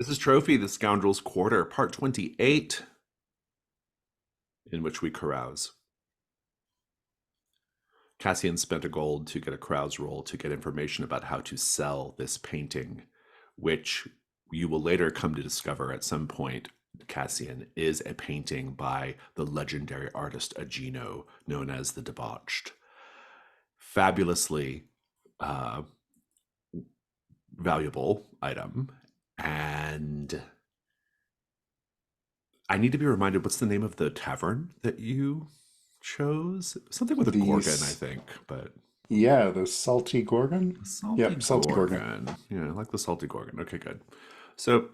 This is Trophy, the Scoundrel's Quarter, part 28, in which we carouse. Cassian spent a gold to get a carouse roll to get information about how to sell this painting, which you will later come to discover at some point, Cassian, is a painting by the legendary artist Agino, known as the Debauched. Fabulously valuable item. And I need to be reminded, what's the name of the tavern that you chose? Something with a gorgon, I These, think, but yeah, the salty gorgon. the salty Yep, salty gorgon. gorgon. Yeah, I like the salty gorgon. Okay, good. So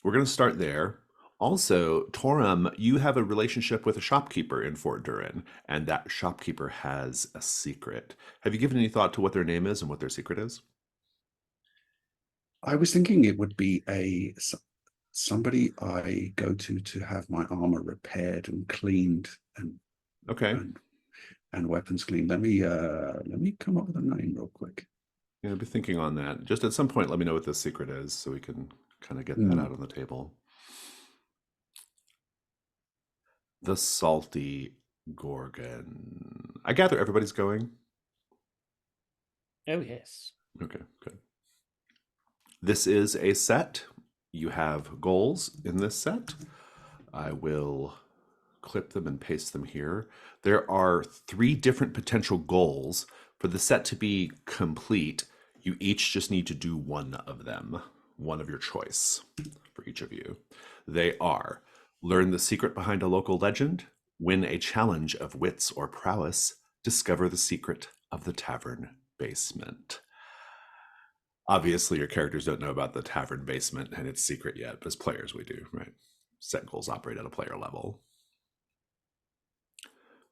we're going to start there. Also, Torum, you have a relationship with a shopkeeper in Fort Durin, and that shopkeeper has a secret. Have you given any thought to what their name is and what their secret is? I was thinking it would be somebody I go to have my armor repaired and cleaned and Okay. and, and weapons cleaned. Let me come up with a name real quick. Yeah, I'll be thinking on that. Just at some point, let me know what the secret is so we can kind of get that Hmm. out on the table. The salty gorgon. I gather everybody's going. Oh, yes. Okay, good. This is a set. You have goals in this set. I will clip them and paste them here. There are 3 different potential goals. For the set to be complete, you each just need to do one of them, one of your choice for each of you. They are learn the secret behind a local legend, win a challenge of wits or prowess, discover the secret of the tavern basement. Obviously, your characters don't know about the tavern basement and its secret yet, but as players, we do, right? Set goals operate at a player level.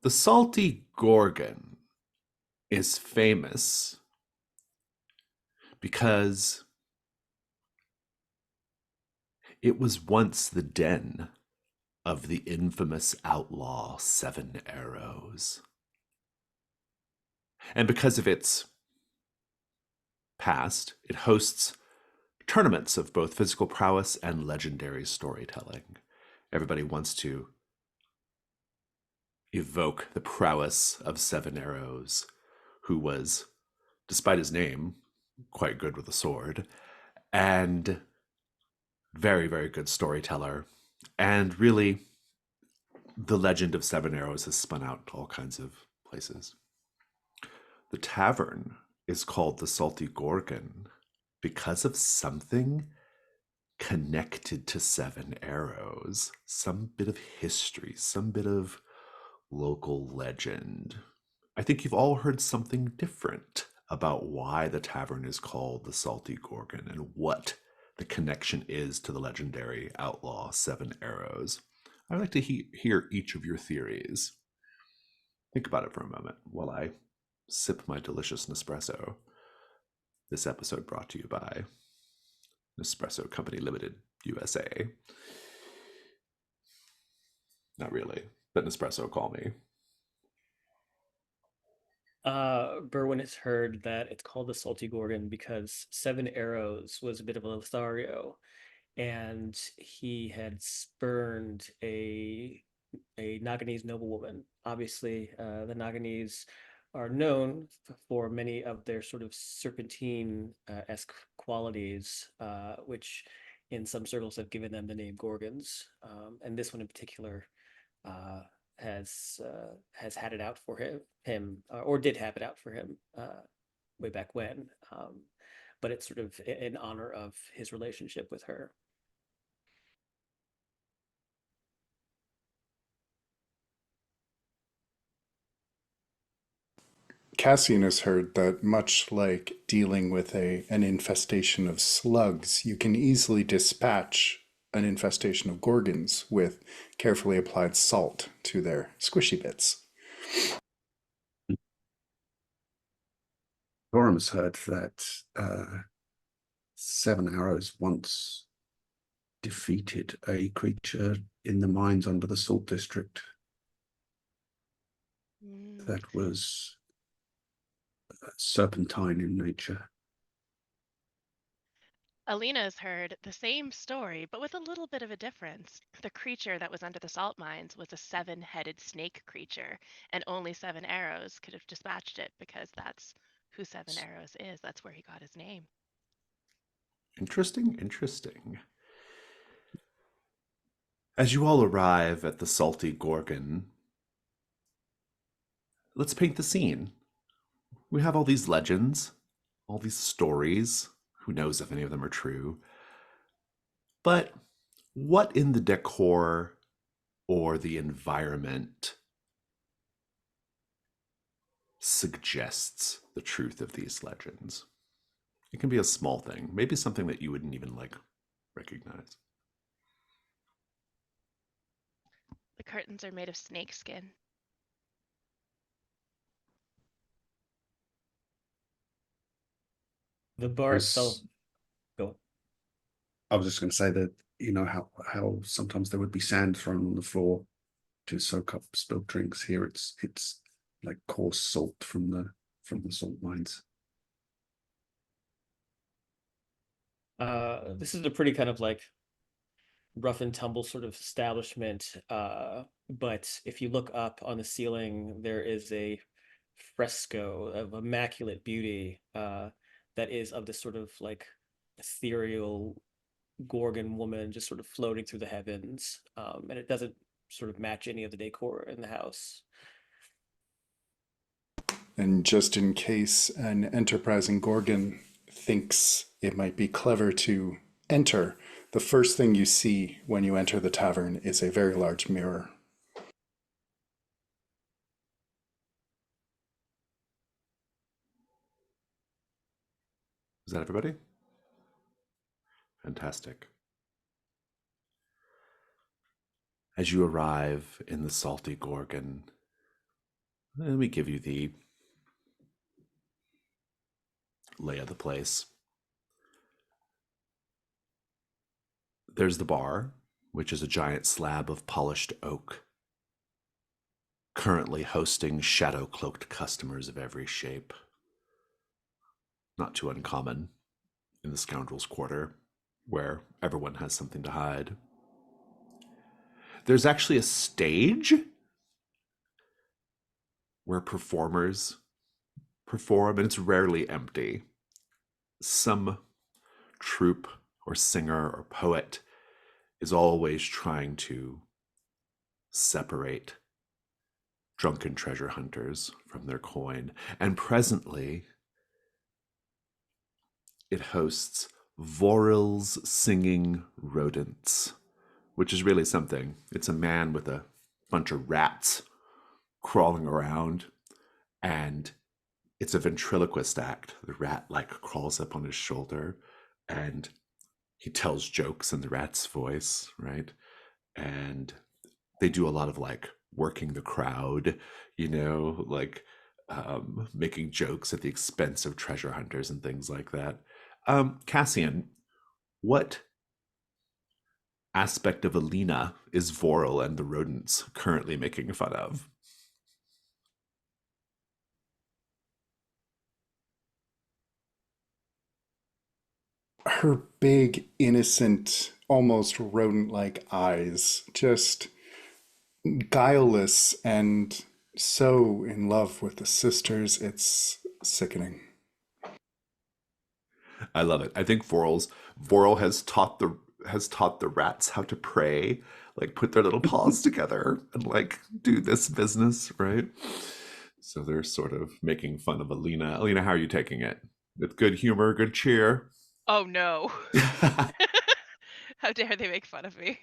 The salty gorgon is famous because it was once the den of the infamous outlaw Seven Arrows. And because of its past, it hosts tournaments of both physical prowess and legendary storytelling. Everybody wants to evoke the prowess of Seven Arrows, who was, despite his name, quite good with a sword, and very, very good storyteller. And really, the legend of Seven Arrows has spun out to all kinds of places. The tavern is called the Salty Gorgon because of something connected to Seven Arrows, some bit of history, some bit of local legend. I think you've all heard something different about why the tavern is called the Salty Gorgon and what the connection is to the legendary outlaw Seven Arrows. I'd like to hear each of your theories. Think about it for a moment while I sip my delicious Nespresso. This episode brought to you by Nespresso Company Limited, USA. Not really, but Nespresso, call me. Berwin has heard that it's called the Salty Gorgon because Seven Arrows was a bit of a Lothario, and he had spurned a Naganese noblewoman. Obviously, the Naganese are known for many of their sort of serpentine-esque qualities, which in some circles have given them the name Gorgons. And this one in particular uh, has had it out for him or did have it out for him way back when. But it's sort of in honor of his relationship with her. Cassian has heard that much like dealing with an infestation of slugs, you can easily dispatch an infestation of gorgons with carefully applied salt to their squishy bits. Gorham has heard that Seven Arrows once defeated a creature in the mines under the Salt District that was serpentine in nature. Alina's heard the same story, but with a little bit of a difference. The creature that was under the salt mines was a seven-headed snake creature, and only Seven Arrows could have dispatched it because that's who Seven Arrows is. That's where he got his name. Interesting, interesting. As you all arrive at the Salty Gorgon, let's paint the scene. We have all these legends, all these stories. Who knows if any of them are true? But what in the decor or the environment suggests the truth of these legends? It can be a small thing, maybe something that you wouldn't even like recognize. The curtains are made of snake skin. The bar itself. Go. I was just going to say that how sometimes there would be sand thrown on the floor to soak up spilled drinks. Here it's like coarse salt from the salt mines. This is a pretty kind of like rough and tumble sort of establishment. But if you look up on the ceiling, there is a fresco of immaculate beauty that is of this sort of like ethereal Gorgon woman just sort of floating through the heavens. And it doesn't sort of match any of the decor in the house. And just in case an enterprising Gorgon thinks it might be clever to enter, the first thing you see when you enter the tavern is a very large mirror. Is that everybody? Fantastic. As you arrive in the Salty Gorgon, let me give you the lay of the place. There's the bar, which is a giant slab of polished oak, currently hosting shadow-cloaked customers of every shape. Not too uncommon in the Scoundrel's Quarter, where everyone has something to hide. There's actually a stage where performers perform, and it's rarely empty. Some troupe or singer or poet is always trying to separate drunken treasure hunters from their coin. And presently, it hosts Voril's Singing Rodents, which is really something. It's a man with a bunch of rats crawling around, and it's a ventriloquist act. The rat like crawls up on his shoulder and he tells jokes in the rat's voice, right? And they do a lot of like working the crowd, like making jokes at the expense of treasure hunters and things like that. Cassian, what aspect of Alina is Vorel and the rodents currently making fun of? Her big, innocent, almost rodent like eyes, just guileless and so in love with the sisters, it's sickening. I love it. I think Vorel has taught the rats how to pray, like put their little paws together and like do this business, right? So they're sort of making fun of Alina. Alina, how are you taking it? With good humor, good cheer? Oh no. How dare they make fun of me?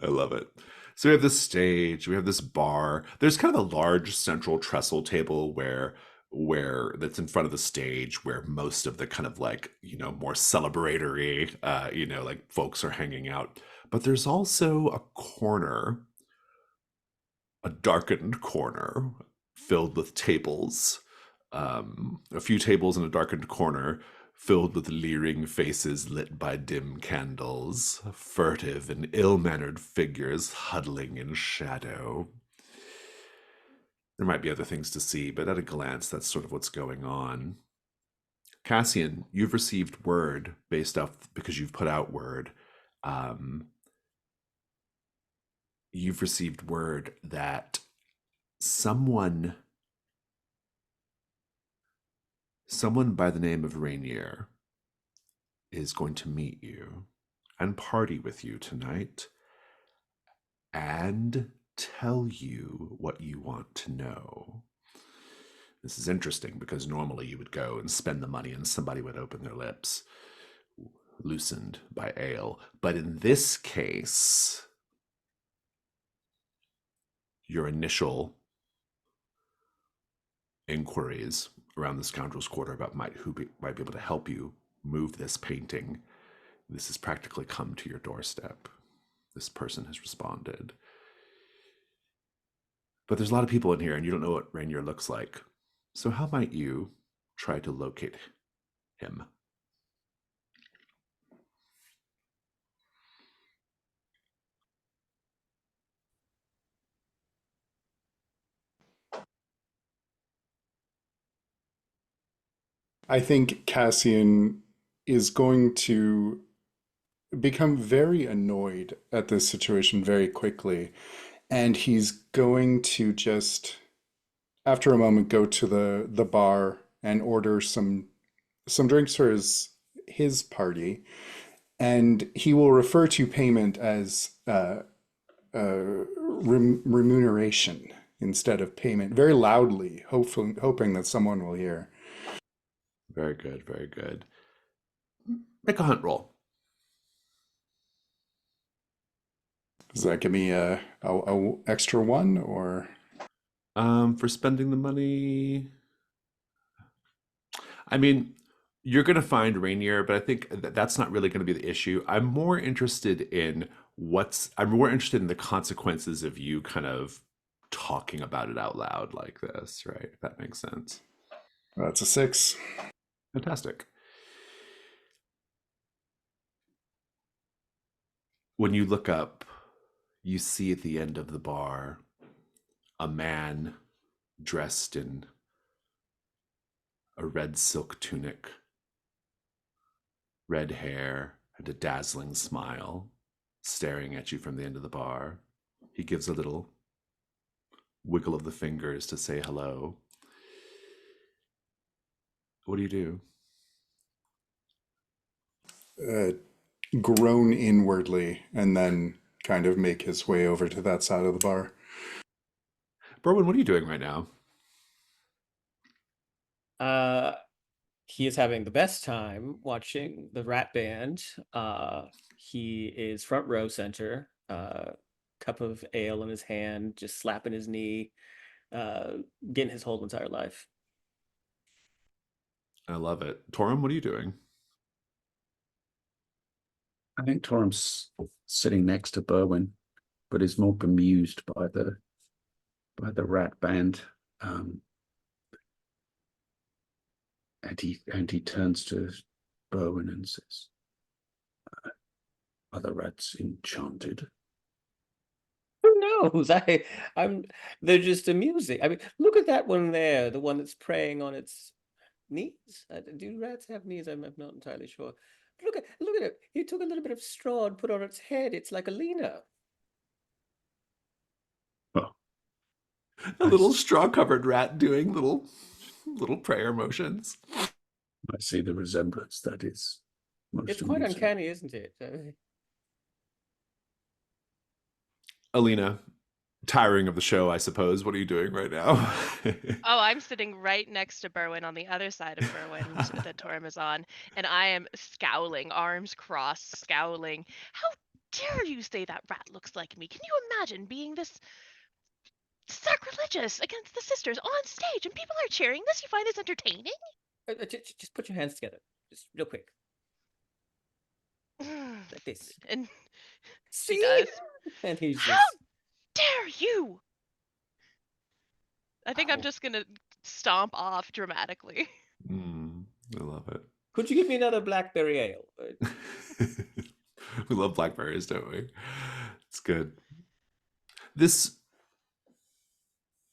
I love it. So we have this stage, we have this bar. There's kind of a large central trestle table where that's in front of the stage where most of the kind of like, more celebratory like folks are hanging out. But there's also a corner, a darkened corner filled with tables. A few tables in a darkened corner filled with leering faces lit by dim candles, furtive and ill-mannered figures huddling in shadow. There might be other things to see, but at a glance, that's sort of what's going on. Cassian, you've received word based off because you've put out word. Um, you've received word that someone someone by the name of Rainier is going to meet you and party with you tonight and tell you what you want to know. This is interesting because normally you would go and spend the money and somebody would open their lips, loosened by ale. But in this case, your initial inquiries around the Scoundrel's Quarter about who might be able to help you move this painting, this has practically come to your doorstep. This person has responded. But there's a lot of people in here and you don't know what Rainier looks like. So how might you try to locate him? I think Cassian is going to become very annoyed at this situation very quickly. And he's going to just, after a moment, go to the bar and order some drinks for his party. And he will refer to payment as remuneration instead of payment, very loudly, hoping that someone will hear. Very good, very good. Make a hunt roll. Does that give me a extra one or? For spending the money, I mean, you're going to find Rainier, but I think that's not really going to be the issue. I'm more interested in the consequences of you kind of talking about it out loud like this, right? If that makes sense. That's a 6. Fantastic. When you look up, you see at the end of the bar a man dressed in a red silk tunic, red hair, and a dazzling smile, staring at you from the end of the bar. He gives a little wiggle of the fingers to say hello. What do you do? Uh, groan inwardly and then kind of make his way over to that side of the bar. Berwin, what are you doing right now? Uh, he is having the best time watching the Rat Band. He is front row center, cup of ale in his hand, just slapping his knee, uh, getting his whole entire life. I love it. Torum, what are you doing? I think Torum's sitting next to Berwin, but is more bemused by the rat band. And he turns to Berwin and says, "Are the rats enchanted?" Who knows? I'm. They're just amusing. I mean, look at that one there, the one that's preying on its knees. Do rats have knees? I'm not entirely sure. Look at it. He took a little bit of straw and put on its head. It's like a Lena. Oh, A little straw-covered rat doing little prayer motions. I see the resemblance. That is most It's quite amusing. uncanny, isn't it? Alina, tiring of the show, I suppose. What are you doing right now? Oh, I'm sitting right next to Berwin on the other side of Berwin that Torm is on, and I am scowling, arms crossed, scowling. How dare you say that rat looks like me? Can you imagine being this sacrilegious against the sisters on stage and people are cheering this? You find this entertaining? Just put your hands together, just real quick, like this. And she See? does. And he's How just. dare you? I think I'm Wow. just gonna stomp off dramatically. I love it. Could you give me another blackberry ale? We love blackberries, don't we? It's good. This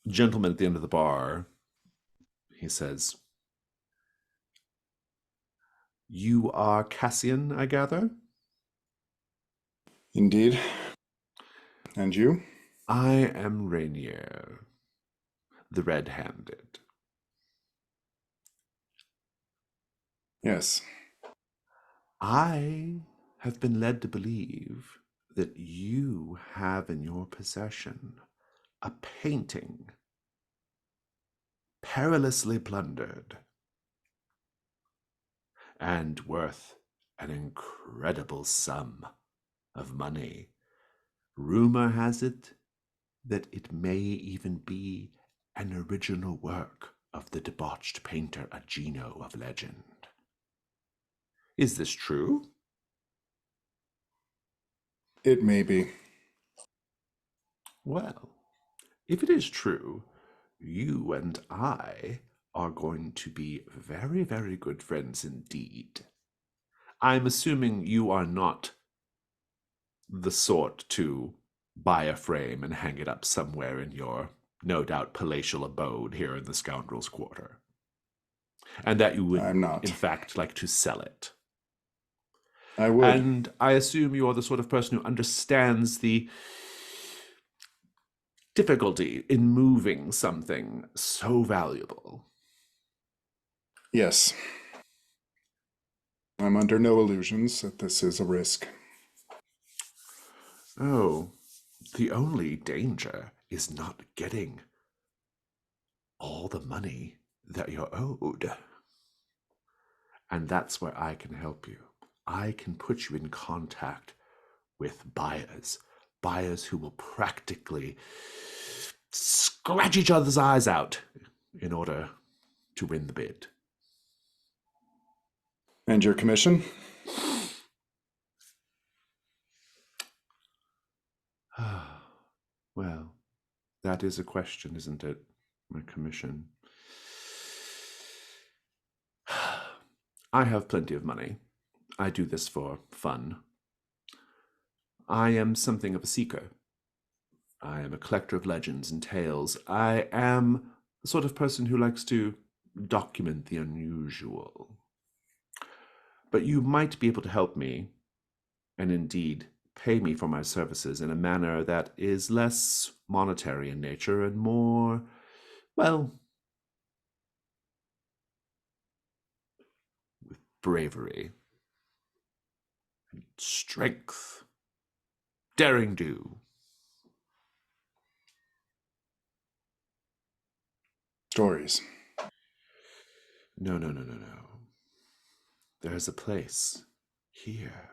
gentleman at the end of the bar, he says, You are Cassian, I gather? Indeed. And you? I am Rainier, the red-handed. Yes. I have been led to believe that you have in your possession a painting perilously plundered and worth an incredible sum of money. Rumor has it that it may even be an original work of the debauched painter Agino of legend. Is this true? It may be. Well, if it is true, you and I are going to be very, very good friends indeed. I'm assuming you are not the sort to buy a frame and hang it up somewhere in your no doubt palatial abode here in the Scoundrel's Quarter, and that you would, I'm not. in fact, like to sell it. I would. And I assume you're the sort of person who understands the difficulty in moving something so valuable. Yes. I'm under no illusions that this is a risk. Oh, the only danger is not getting all the money that you're owed. And that's where I can help you. I can put you in contact with buyers who will practically scratch each other's eyes out in order to win the bid. And your commission? Well, that is a question, isn't it? My commission. I have plenty of money. I do this for fun. I am something of a seeker. I am a collector of legends and tales. I am the sort of person who likes to document the unusual. But you might be able to help me, and indeed pay me for my services in a manner that is less monetary in nature and more, well, with bravery, strength, daring do. Stories. No, no, no, no, no. There is a place here,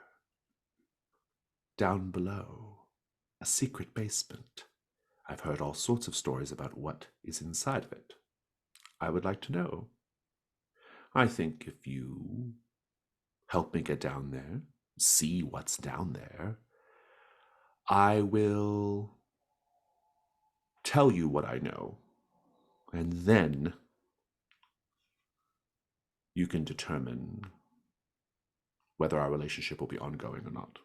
down below, a secret basement. I've heard all sorts of stories about what is inside of it. I would like to know. I think if you help me get down there, see what's down there, I will tell you what I know, and then you can determine whether our relationship will be ongoing or not.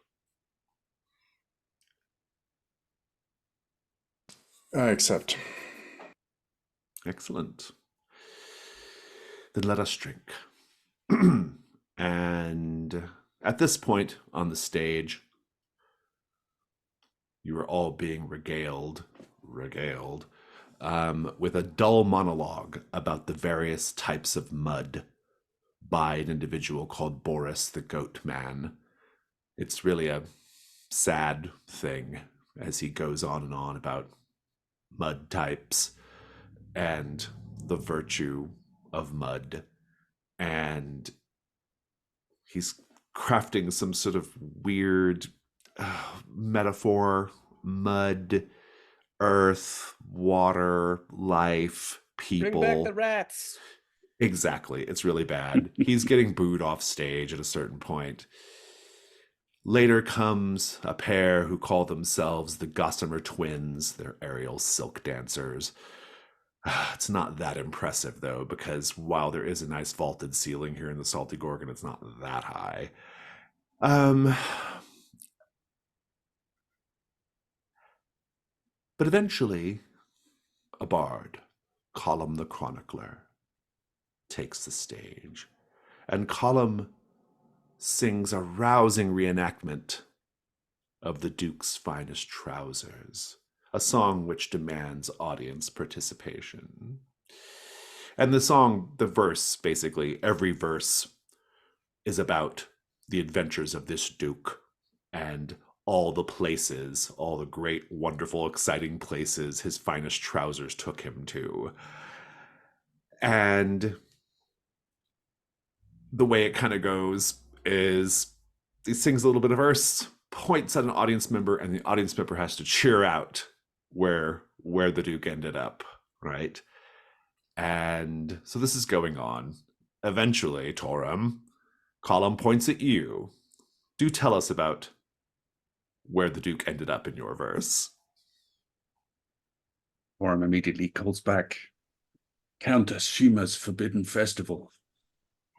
I accept. Excellent. Then let us drink. And at this point on the stage, you are all being regaled with a dull monologue about the various types of mud by an individual called Boris the Goat Man. It's really a sad thing as he goes on and on about mud types and the virtue of mud. And he's crafting some sort of weird metaphor: mud, earth, water, life, people. Bring back the rats. Exactly. It's really bad. He's getting booed off stage at a certain point. Later comes a pair who call themselves the Gossamer Twins. They're aerial silk dancers. It's not that impressive, though, because while there is a nice vaulted ceiling here in the Salty Gorgon, it's not that high. But eventually, a bard, Column the Chronicler, takes the stage. And Column sings a rousing reenactment of the Duke's Finest Trousers, a song which demands audience participation. And the song, the verse, basically, every verse is about the adventures of this Duke and all the places, all the great, wonderful, exciting places his finest trousers took him to. And the way it kind of goes is he sings a little bit of verse, points at an audience member, and the audience member has to cheer out where the Duke ended up, right? And so this is going on. Eventually, Torum, Column points at you. Do tell us about where the Duke ended up in your verse. Orm immediately calls back, Countess Shima's Forbidden Festival.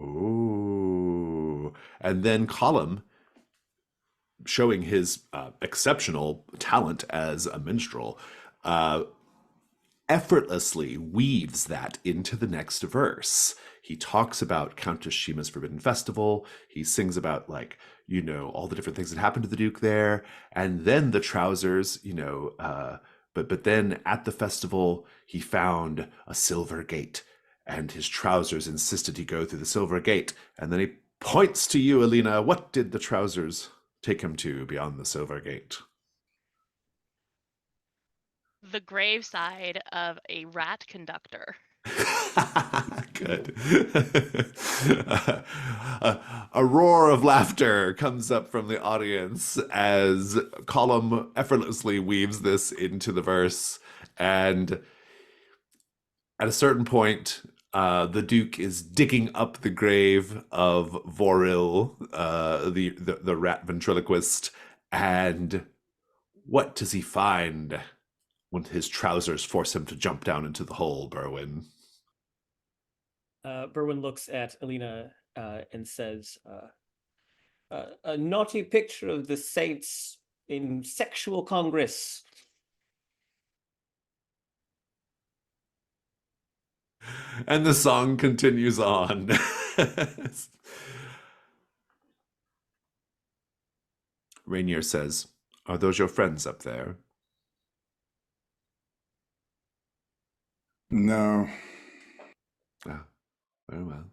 Ooh. And then Column, showing his exceptional talent as a minstrel, effortlessly weaves that into the next verse. He talks about Countess Shima's Forbidden Festival. He sings about, like, you know, all the different things that happened to the Duke there. And then the trousers, you know, but then at the festival, he found a silver gate, and his trousers insisted he go through the silver gate. And then he points to you, Alina. What did the trousers take him to beyond the silver gate? The graveside of a rat conductor. Good. A roar of laughter comes up from the audience as Column effortlessly weaves this into the verse. And at a certain point, the Duke is digging up the grave of Voril, the rat ventriloquist. And what does he find when his trousers force him to jump down into the hole, Berwin? Berwin looks at Alina and says, a naughty picture of the saints in sexual congress. And the song continues on. Rainier says, "Are those your friends up there?" No. Ah, very well.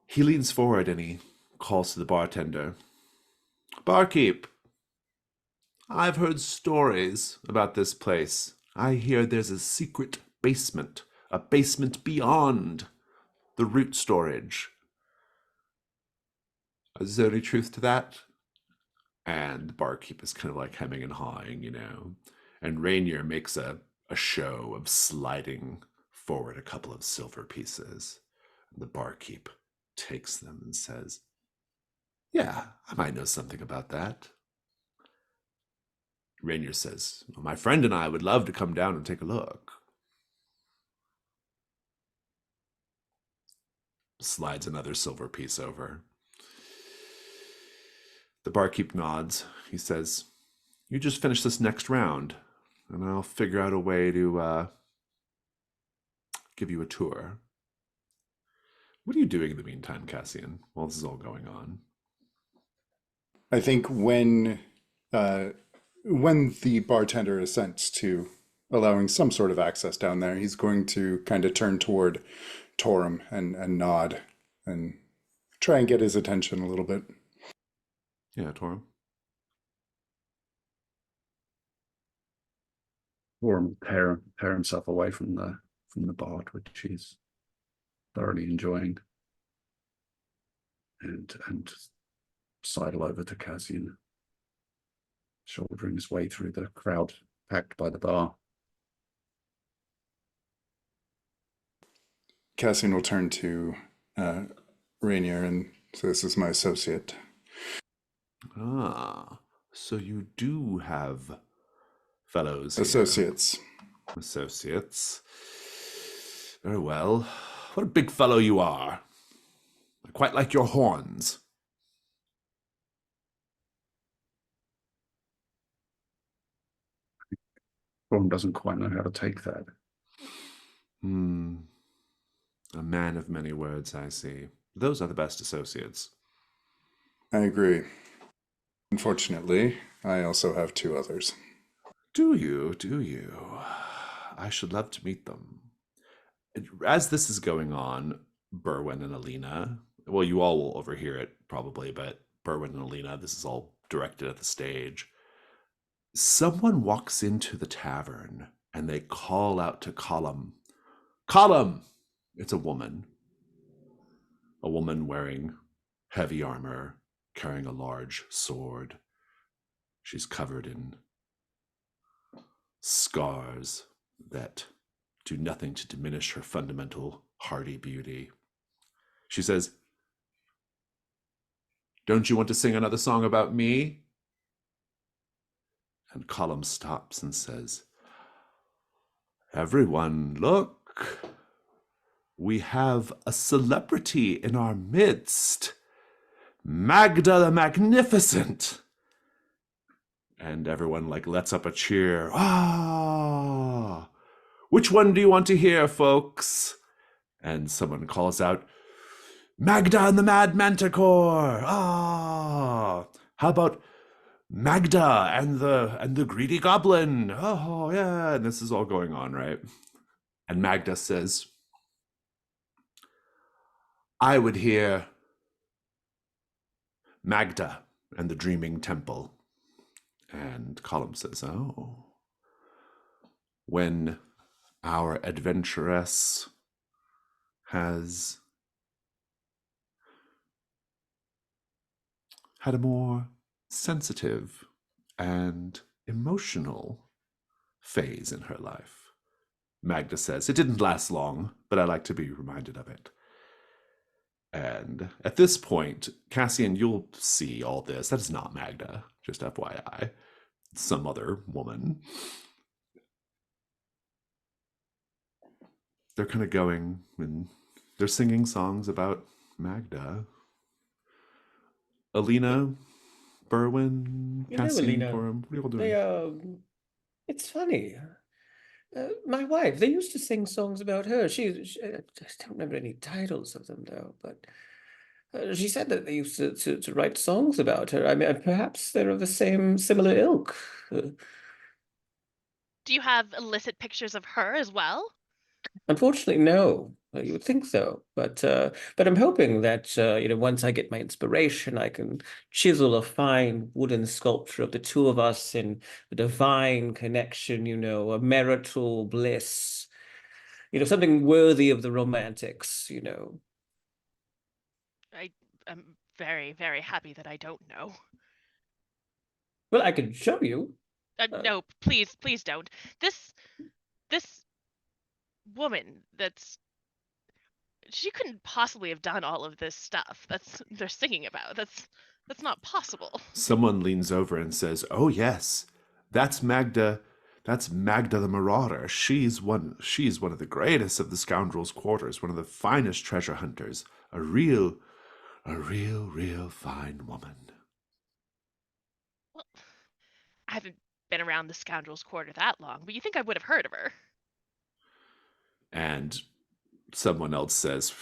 He leans forward and he calls to the bartender. "Barkeep, I've heard stories about this place. I hear there's a secret basement, a basement beyond the root storage. Is there any truth to that?" And the barkeep is kind of like hemming and hawing, you know. And Rainier makes a show of sliding forward a couple of silver pieces. And the barkeep takes them and says, "Yeah, I might know something about that." Rainier says, "Well, my friend and I would love to come down and take a look." Slides another silver piece over. The barkeep nods. He says, "You just finish this next round, and I'll figure out a way to give you a tour." What are you doing in the meantime, Cassian, while this is all going on? I think uh, when the bartender assents to allowing some sort of access down there, he's going to kind of turn toward Torum and nod and try and get his attention a little bit. Yeah, Torum. Orm tear himself away from the bar, which he's thoroughly enjoying, and sidle over to Cassian, shouldering his way through the crowd packed by the bar. Cassian will turn to Rainier and say, "This is my associate." Ah, so you do have fellows here. Associates. Associates. Very well. What a big fellow you are. I quite like your horns. Orm doesn't quite know how to take that. A man of many words, I see. those are the best associates. I agree. Unfortunately, I also have two others. Do you? Do you? I should love to meet them. As this is going on, Berwin and Alina, well, you all will overhear it probably, but Berwin and Alina, this is all directed at the stage. Someone walks into the tavern and they call out to Column. Column! It's a woman wearing heavy armor, carrying a large sword. She's covered in scars that do nothing to diminish her fundamental hardy beauty. She says, "Don't you want to sing another song about me?" And Column stops and says, "Everyone, look. We have a celebrity in our midst. Magda the Magnificent." And everyone lets up a cheer. Ah! Which one do you want to hear, folks? And someone calls out, "Magda and the Mad Manticore! Ah! How about Magda and the Greedy Goblin? Oh, yeah." And this is all going on, right? And Magda says, "I would hear Magda and the Dreaming Temple." And Column says, "Oh, when our adventuress has had a more sensitive and emotional phase in her life." Magda says, "It didn't last long, but I like to be reminded of it." And at this point, Cassian, you'll see all this. That is not Magda, just FYI. It's some other woman. They're kind of going and they're singing songs about Magda. Alina, Berwin, You know, Cassian, Alina, Coram, what are you all they doing? it's funny. My wife, they used to sing songs about her. I just don't remember any titles of them though, but she said that they used to write songs about her. I mean, perhaps they're of the similar ilk. Do you have illicit pictures of her as well? Unfortunately, no. You would think so, but I'm hoping that once I get my inspiration, I can chisel a fine wooden sculpture of the two of us in a divine connection. A marital bliss. Something worthy of the romantics. I am very, very happy that I don't know. Well, I can show you. No, please, please don't. This woman she couldn't possibly have done all of this stuff they're singing about. That's not possible. Someone leans over and says, "Oh yes, that's Magda. That's Magda the Marauder. She's one of the greatest of the scoundrels' quarters, one of the finest treasure hunters. A real fine woman." Well, I haven't been around the scoundrel's quarter that long, but you think I would have heard of her? And someone else says,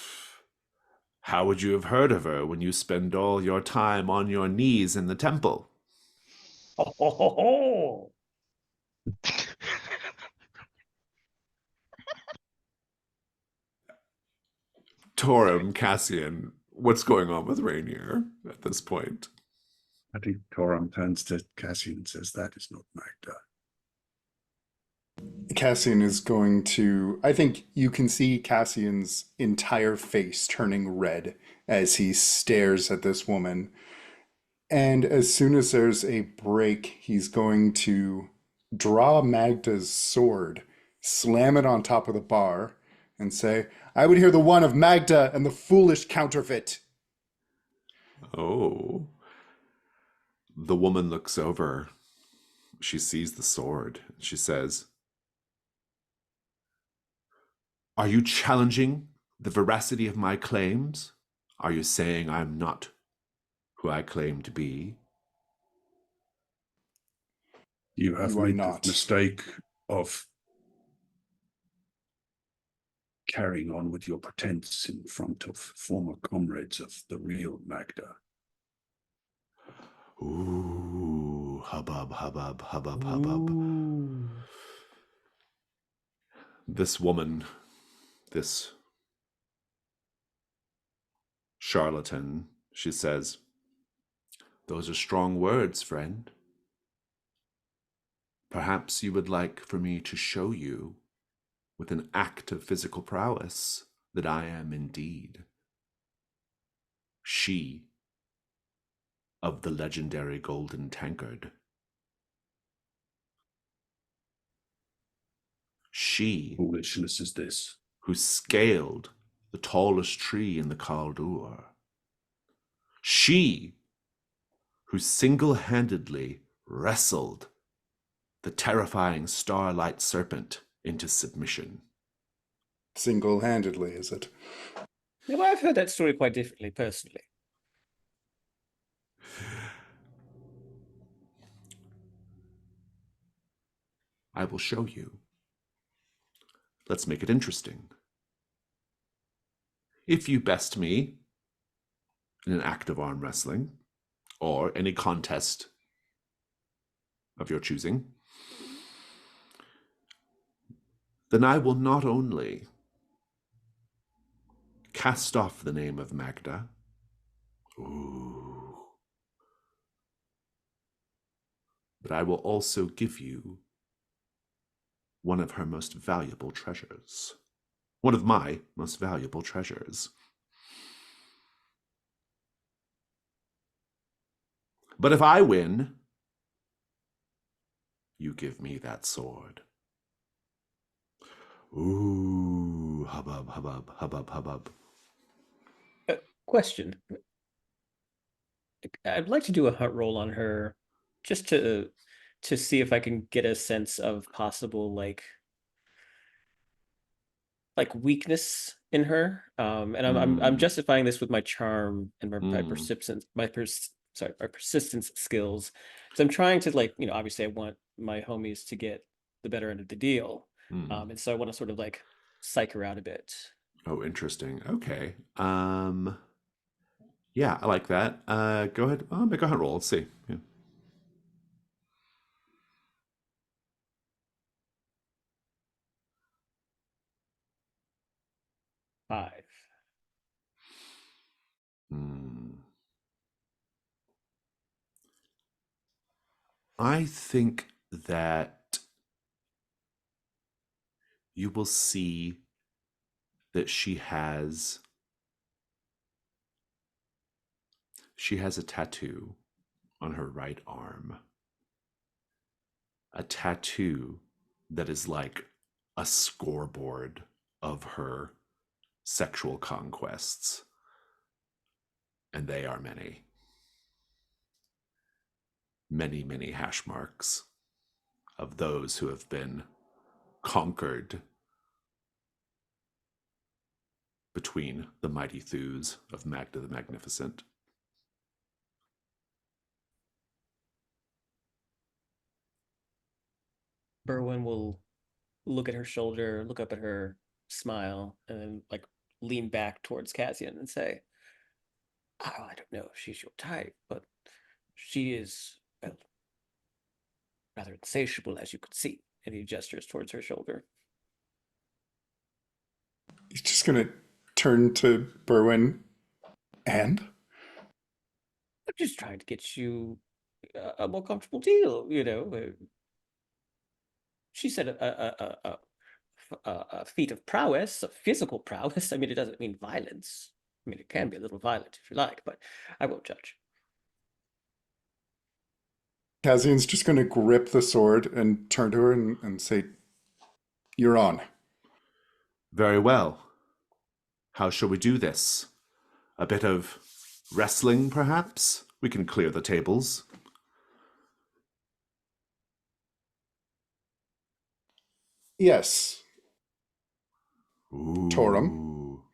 "How would you have heard of her when you spend all your time on your knees in the temple?" Oh, Torum, Cassian, what's going on with Rainier at this point? I think Toram turns to Cassian and says, "That is not Magda." Cassian is going to. I think you can see Cassian's entire face turning red as he stares at this woman. And as soon as there's a break, he's going to draw Magda's sword, slam it on top of the bar, and say, "I would hear the one of Magda and the foolish counterfeit." Oh. The woman looks over. She sees the sword. She says, "Are you challenging the veracity of my claims? Are you saying I'm not who I claim to be?" You have You are made the not. mistake of carrying on with your pretense in front of former comrades of the real Magda. Ooh, hubbub, hubbub, hubbub, hubbub. Ooh. This woman, this charlatan, she says, "Those are strong words, friend. Perhaps you would like for me to show you, with an act of physical prowess, that I am indeed she of the legendary golden tankard. She Foolishness is this. who scaled the tallest tree in the Kaldur. She who single-handedly wrestled the terrifying starlight serpent into submission." Single-handedly, is it? Yeah, well, I've heard that story quite differently, personally. I will show you. Let's make it interesting. If you best me in an act of arm wrestling, or any contest of your choosing, then I will not only cast off the name of Magda, but I will also give you one of her most valuable treasures. One of my most valuable treasures. But if I win, you give me that sword. Ooh, hubbub, hubbub, hubbub, hubbub. Question. I'd like to do a hunt roll on her, just to see if I can get a sense of possible like weakness in her. And I'm justifying this with my charm and my persistence, my persistence skills. So I'm trying to, like, obviously I want my homies to get the better end of the deal. And so I want to sort of like psych her out a bit. Oh, interesting. Okay. Yeah, I like that. Go ahead. Make a hunt roll. Let's see. Yeah. 5. I think that you will see that she has a tattoo on her right arm. A tattoo that is like a scoreboard of her sexual conquests. And they are many. Many, many hash marks of those who have been conquered between the mighty thews of Magda the Magnificent. Berwin will look at her shoulder, look up at her, smile, and then like lean back towards Cassian and say, "Oh, I don't know if she's your type, but she is, well, rather insatiable, as you could see." And he gestures towards her shoulder. He's just going to turn to Berwin. And? I'm just trying to get you a more comfortable deal, She said a feat of prowess, a physical prowess. I mean, it doesn't mean violence. I mean, it can be a little violent if you like, but I won't judge. Cassian's just going to grip the sword and turn to her and say, "You're on." Very well. How shall we do this? A bit of wrestling, perhaps? We can clear the tables. Yes. Ooh. Torum.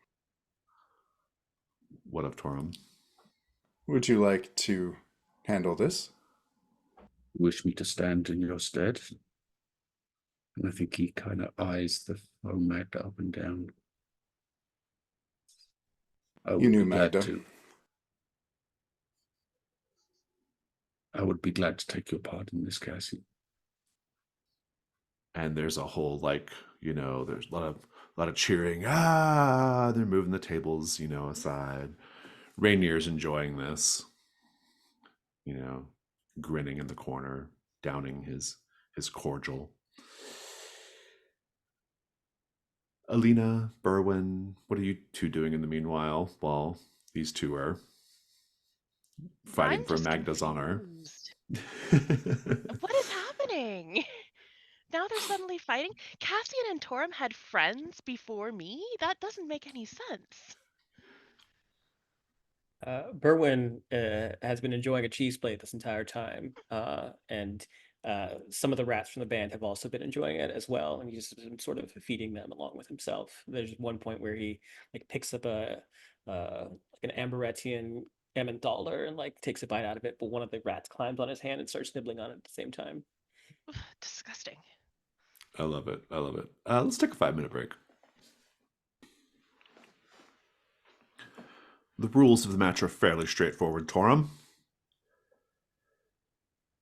What of Torum? Would you like to handle this? Wish me to stand in your stead? And I think he kind of eyes the foe Magda up and down. I You would knew be glad Magda. to. I would be glad to take your part in this, Cassie. And there's a whole there's a lot of cheering. Ah, they're moving the tables, aside. Rainier's enjoying this, you know, grinning in the corner, downing his cordial. Alina, Berwin, what are you two doing in the meanwhile while these two are I'm fighting for just Magda's honor? confused. What is happening? Now they're suddenly fighting? Cassian and Torum had friends before me? That doesn't make any sense. Berwin has been enjoying a cheese plate this entire time, and some of the rats from the band have also been enjoying it as well, and he's been sort of feeding them along with himself. There's one point where he like picks up like an Amberetian Emmentaler and like takes a bite out of it, but one of the rats climbs on his hand and starts nibbling on it at the same time. Disgusting. I love it. I love it. Let's take a 5-minute break. The rules of the match are fairly straightforward, Torum.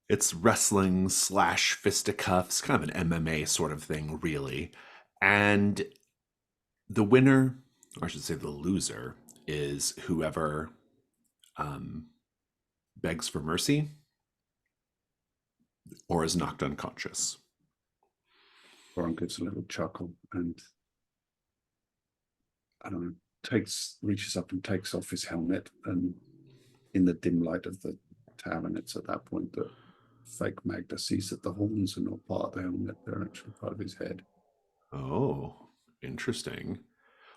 It's wrestling slash fisticuffs, kind of an MMA sort of thing, really. And the winner, or I should say the loser, is whoever begs for mercy or is knocked unconscious. Goran gives a little chuckle and, I don't know, reaches up and takes off his helmet, and in the dim light of the tavern, it's at that point that fake Magda sees that the horns are not part of the helmet, they're actually part of his head. Oh, interesting.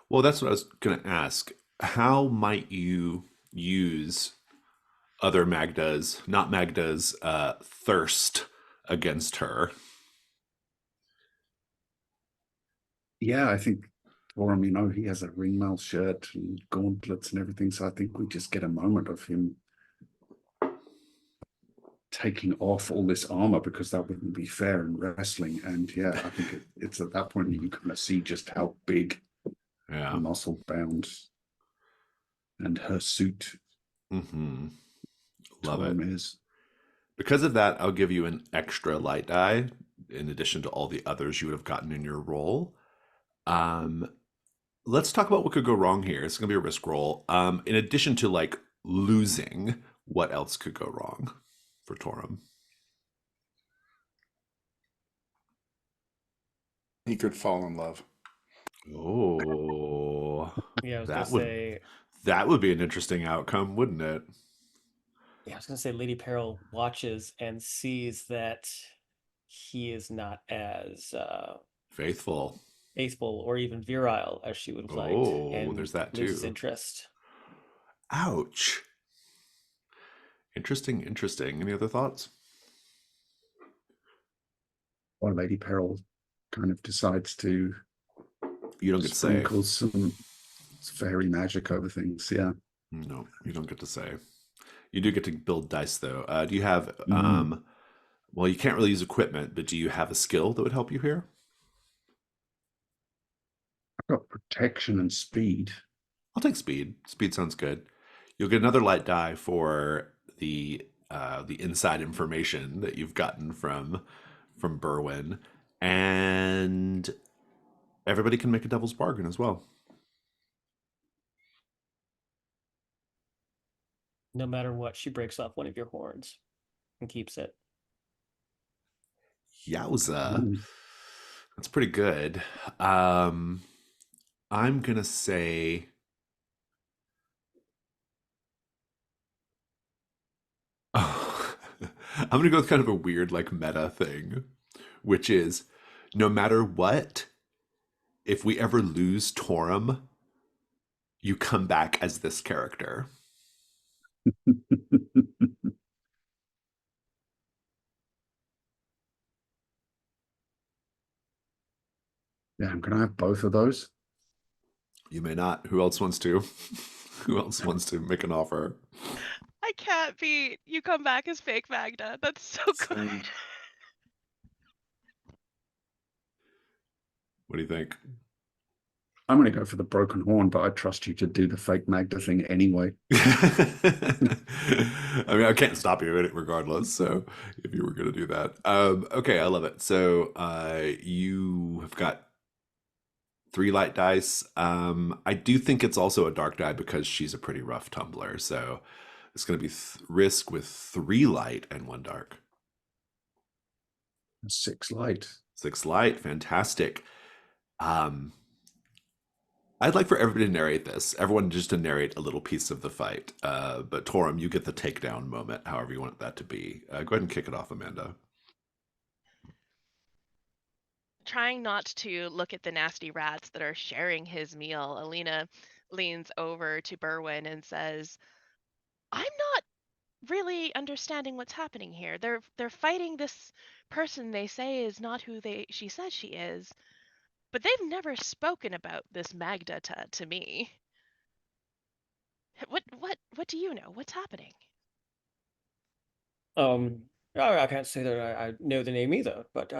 Well, that's what I was going to ask. How might you use other Magda's, not Magda's, thirst against her? Yeah, I think Torum, he has a ringmail shirt and gauntlets and everything, so I think we just get a moment of him taking off all this armor, because that wouldn't be fair in wrestling. And yeah, I think it's at that point that you kind of see just how big Yeah. the muscle bound and her suit Mm-hmm. Love Torum it. is. Because of that, I'll give you an extra light die in addition to all the others you would have gotten in your roll. Let's talk about what could go wrong here. It's going to be a risk roll. In addition to like losing, what else could go wrong for Torum? He could fall in love. Oh, Yeah, I was gonna that would say. that would be an interesting outcome, wouldn't it? Yeah, I was gonna say Lady Peril watches and sees that he is not as Faithful. faithful or even virile as she would have liked, Oh, and there's that loses too. interest. Ouch. Interesting, interesting. Any other thoughts? Or Lady Peril kind of decides to You don't get to say. sprinkle some fairy magic over things. Yeah. No, you don't get to say. You do get to build dice, though. Do you have, well, you can't really use equipment, but do you have a skill that would help you here? I've got protection and speed. I'll take speed. Speed sounds good. You'll get another light die for the inside information that you've gotten from Berwin, and everybody can make a devil's bargain as well. No matter what, she breaks off one of your horns and keeps it. Yowza. Mm. That's pretty good. I'm gonna say I'm gonna go with kind of a weird like meta thing, which is no matter what, if we ever lose Torum, you come back as this character. Yeah, I'm gonna have both of those. You may not. Who else wants to? Who else wants to make an offer? I can't beat you come back as fake Magda. That's so good. Same. What do you think? I'm going to go for the broken horn, but I trust you to do the fake Magda thing anyway. I mean, I can't stop you regardless. So if you were going to do that, okay, I love it. So you have got 3 light dice. I do think it's also a dark die because she's a pretty rough tumbler. So it's going to be risk with 3 light and 1 dark. 6 light. 6 light, fantastic. Um, I'd like for everybody to narrate this. Everyone just to narrate a little piece of the fight. But Torum, you get the takedown moment, however you want that to be. Go ahead and kick it off, Amanda. Trying not to look at the nasty rats that are sharing his meal, Alina leans over to Berwin and says, "I'm not really understanding what's happening here. They're fighting this person they say is not who she says she is, but they've never spoken about this Magda to me. What do you know? What's happening?" I can't say that I know the name either, but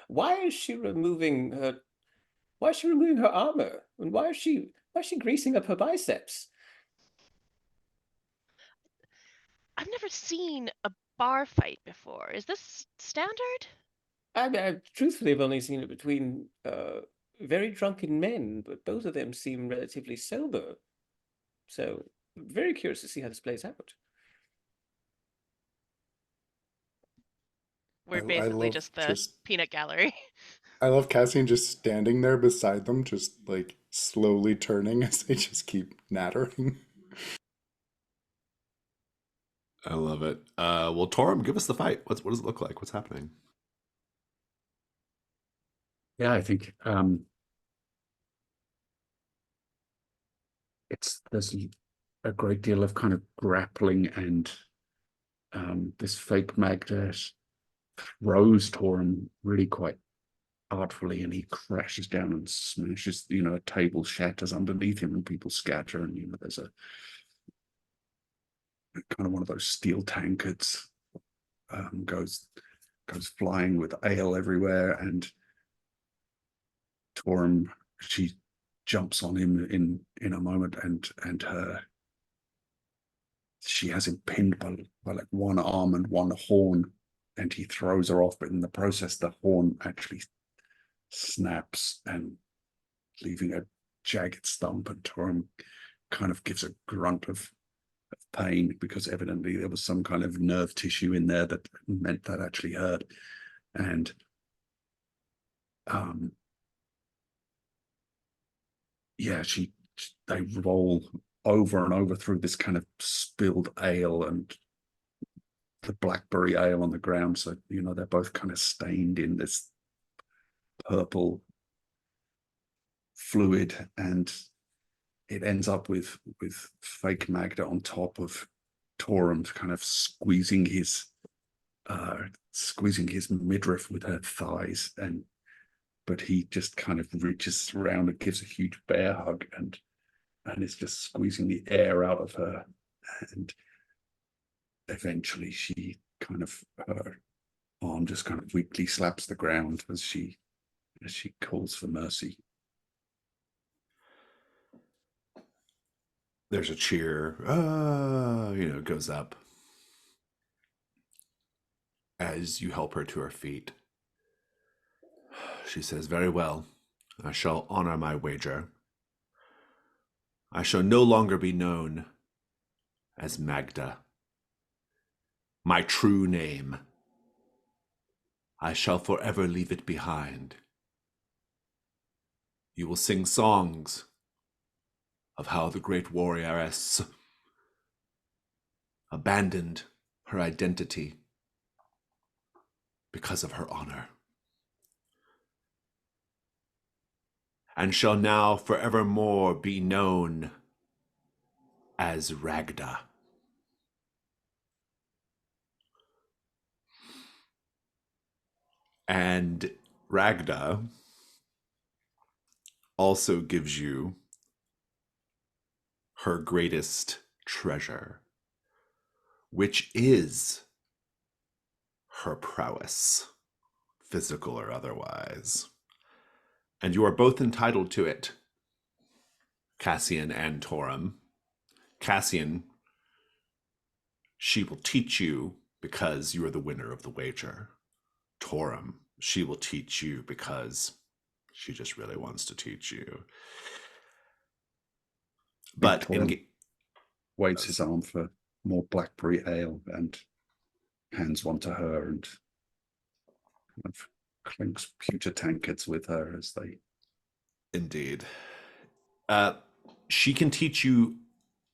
why is she removing her? Why is she removing her armor? And why is she greasing up her biceps? I've never seen a bar fight before. Is this standard? I truthfully have only seen it between very drunken men, but both of them seem relatively sober. So very curious to see how this plays out. We're I basically love just the just peanut gallery. I love Cassian just standing there beside them, just like slowly turning as they just keep nattering. I love it. Well, Torum, give us the fight. What does it look like? What's happening? Yeah, I think there's a great deal of kind of grappling, and this fake Magda throws Torum really quite artfully, and he crashes down and smashes, a table shatters underneath him and people scatter, and there's a kind of one of those steel tankards goes flying with ale everywhere, and Torum, she jumps on him in a moment, and she has him pinned by like one arm and one horn, and he throws her off, but in the process the horn actually snaps and leaving a jagged stump, and Torum kind of gives a grunt of pain because evidently there was some kind of nerve tissue in there that meant that actually hurt. And yeah, they roll over and over through this kind of spilled ale and the blackberry ale on the ground. So, they're both kind of stained in this purple fluid, and it ends up with fake Magda on top of Torum, kind of squeezing his midriff with her thighs, but he just kind of reaches around and gives a huge bear hug, and is just squeezing the air out of her, and eventually she her arm just kind of weakly slaps the ground as she calls for mercy. There's a cheer, goes up as you help her to her feet. She says, "Very well. I shall honor my wager. I shall no longer be known as Magda. My true name. I shall forever leave it behind. You will sing songs of how the great warrioress abandoned her identity because of her honor, and shall now forevermore be known as Ragda." And Ragda also gives you her greatest treasure, which is her prowess, physical or otherwise. And you are both entitled to it, Cassian and Torum. Cassian, she will teach you because you are the winner of the wager. Torum, she will teach you because she just really wants to teach you. Big But Torum waves his arm for more blackberry ale and hands one to her and kind of clinks pewter tankards with her as they. Indeed. Uh, she can teach you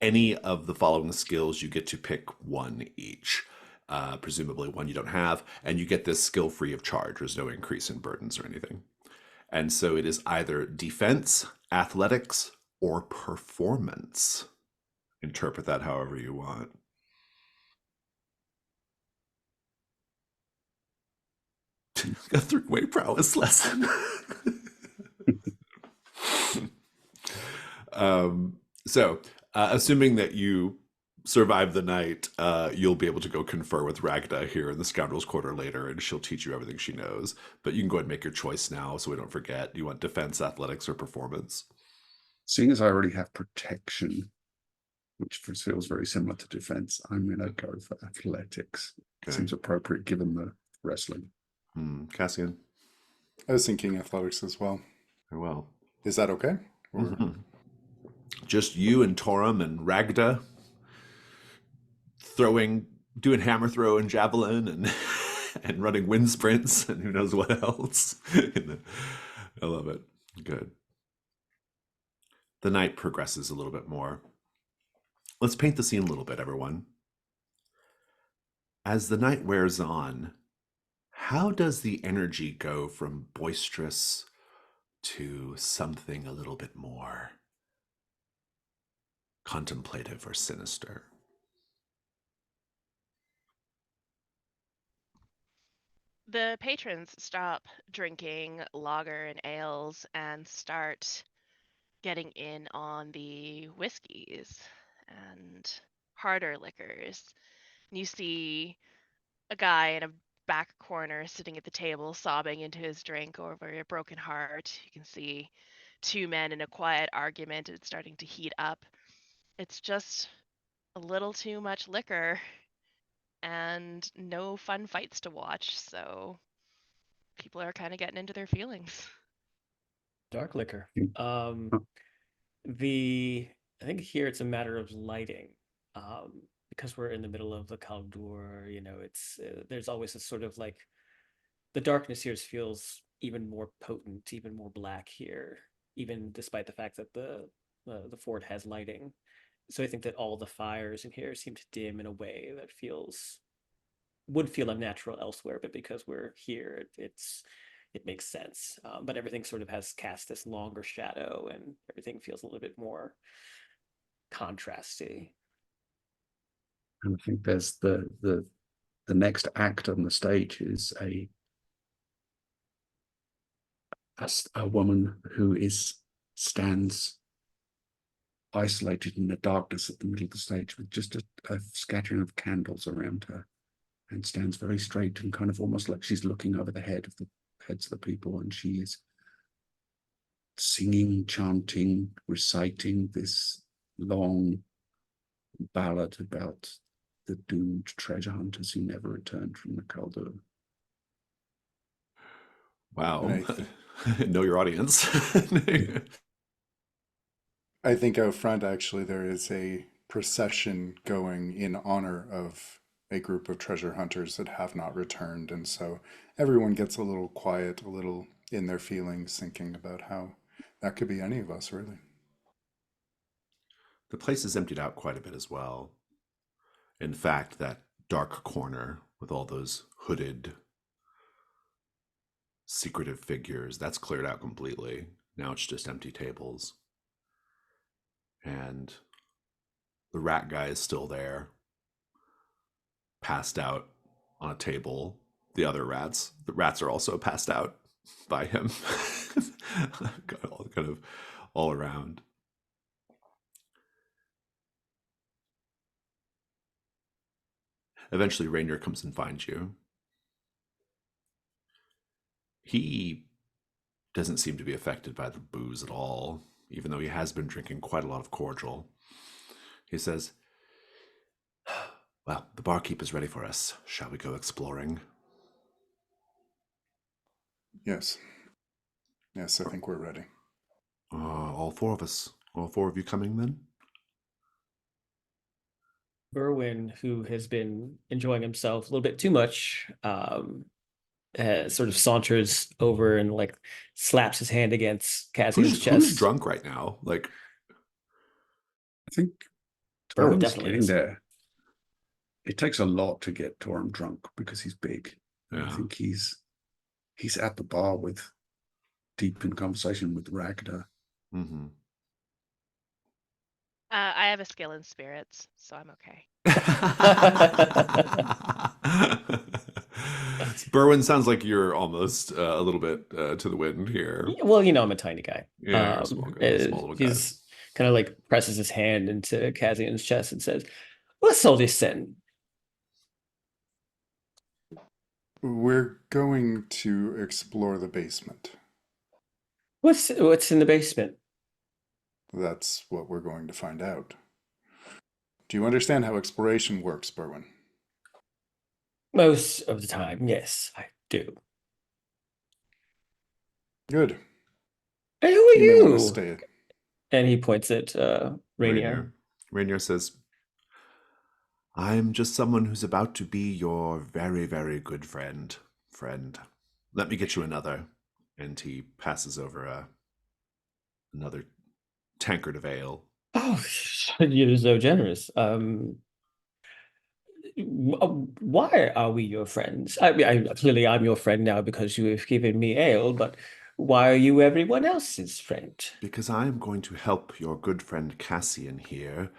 any of the following skills. You get to pick one each, presumably one you don't have, and you get this skill free of charge. There's no increase in burdens or anything. And so it is either defense, athletics, or performance. Interpret that however you want. A three-way prowess lesson. So, assuming that you survive the night, you'll be able to go confer with Ragda here in the Scoundrel's Quarter later, and she'll teach you everything she knows. But you can go ahead and make your choice now so we don't forget. Do you want defense, athletics, or performance? Seeing as I already have protection, which feels very similar to defense, I'm going to go for athletics. Okay. Seems appropriate given the wrestling. Cassian? I was thinking athletics as well. Very well. Is that okay? Or... Just you and Torum and Ragda doing hammer throw and javelin and and running wind sprints and who knows what else. I love it. Good. The night progresses a little bit more. Let's paint the scene a little bit, everyone. As the night wears on, how does the energy go from boisterous to something a little bit more contemplative or sinister? The patrons stop drinking lager and ales and start getting in on the whiskeys and harder liquors. You see a guy in a back corner sitting at the table sobbing into his drink over a broken heart. You can see two men in a quiet argument. It's starting to heat up. It's just a little too much liquor and no fun fights to watch, so people are kind of getting into their feelings. Dark liquor. Oh. I think here it's a matter of lighting. Because we're in the middle of the Kaldur, it's there's always this sort of like the darkness here feels even more potent, even more black here, even despite the fact that the fort has lighting. So I think that all the fires in here seem to dim in a way that would feel unnatural elsewhere, but because we're here, it makes sense. But everything sort of has cast this longer shadow, and everything feels a little bit more contrasty. And I think there's the next act on the stage is a woman who stands isolated in the darkness at the middle of the stage with just a scattering of candles around her, and stands very straight and kind of almost like she's looking over the heads of the people, and she is singing, chanting, reciting this long ballad about the doomed treasure hunters who never returned from the Kaldur. Wow. Know your audience. I think out front, actually, there is a procession going in honor of a group of treasure hunters that have not returned. And so everyone gets a little quiet, a little in their feelings, thinking about how that could be any of us, really. The place is emptied out quite a bit as well. In fact, that dark corner with all those hooded, secretive figures, that's cleared out completely. Now it's just empty tables. And the rat guy is still there, passed out on a table. The rats are also passed out by him. kind of all around. Eventually, Rainier comes and finds you. He doesn't seem to be affected by the booze at all, even though he has been drinking quite a lot of cordial. He says, "Well, the barkeep is ready for us. Shall we go exploring?" Yes. Yes, I think we're ready. All four of us. All four of you coming then? Berwin, who has been enjoying himself a little bit too much, sort of saunters over and like slaps his hand against Cassian's Who's chest. drunk right now? Like, I think Berwin Torum's definitely getting is. there. It takes a lot to get Torum drunk because he's big. And I yeah. think he's at the bar with deep in conversation with Ragda. Mm-hmm. I have a skill in spirits, so I'm okay. Berwin sounds like you're almost a little bit to the wind here. Well, I'm a tiny guy. Yeah, you're a small guy, small little guy. He's kind of like presses his hand into Cassian's chest and says, "What's all this then?" We're going to explore the basement. What's in the basement? That's what we're going to find out. Do you understand how exploration works, Berwin? Most of the time, yes, I do. Good. Hey, who are You may want to you? stay. And he points at Rainier. Rainier says, "I'm just someone who's about to be your very, very good friend. Let me get you another." And he passes over another tankard of ale. Oh, you're so generous. Why are we your friends? I mean, clearly I'm your friend now because you have given me ale, but why are you everyone else's friend? Because I am going to help your good friend Cassian here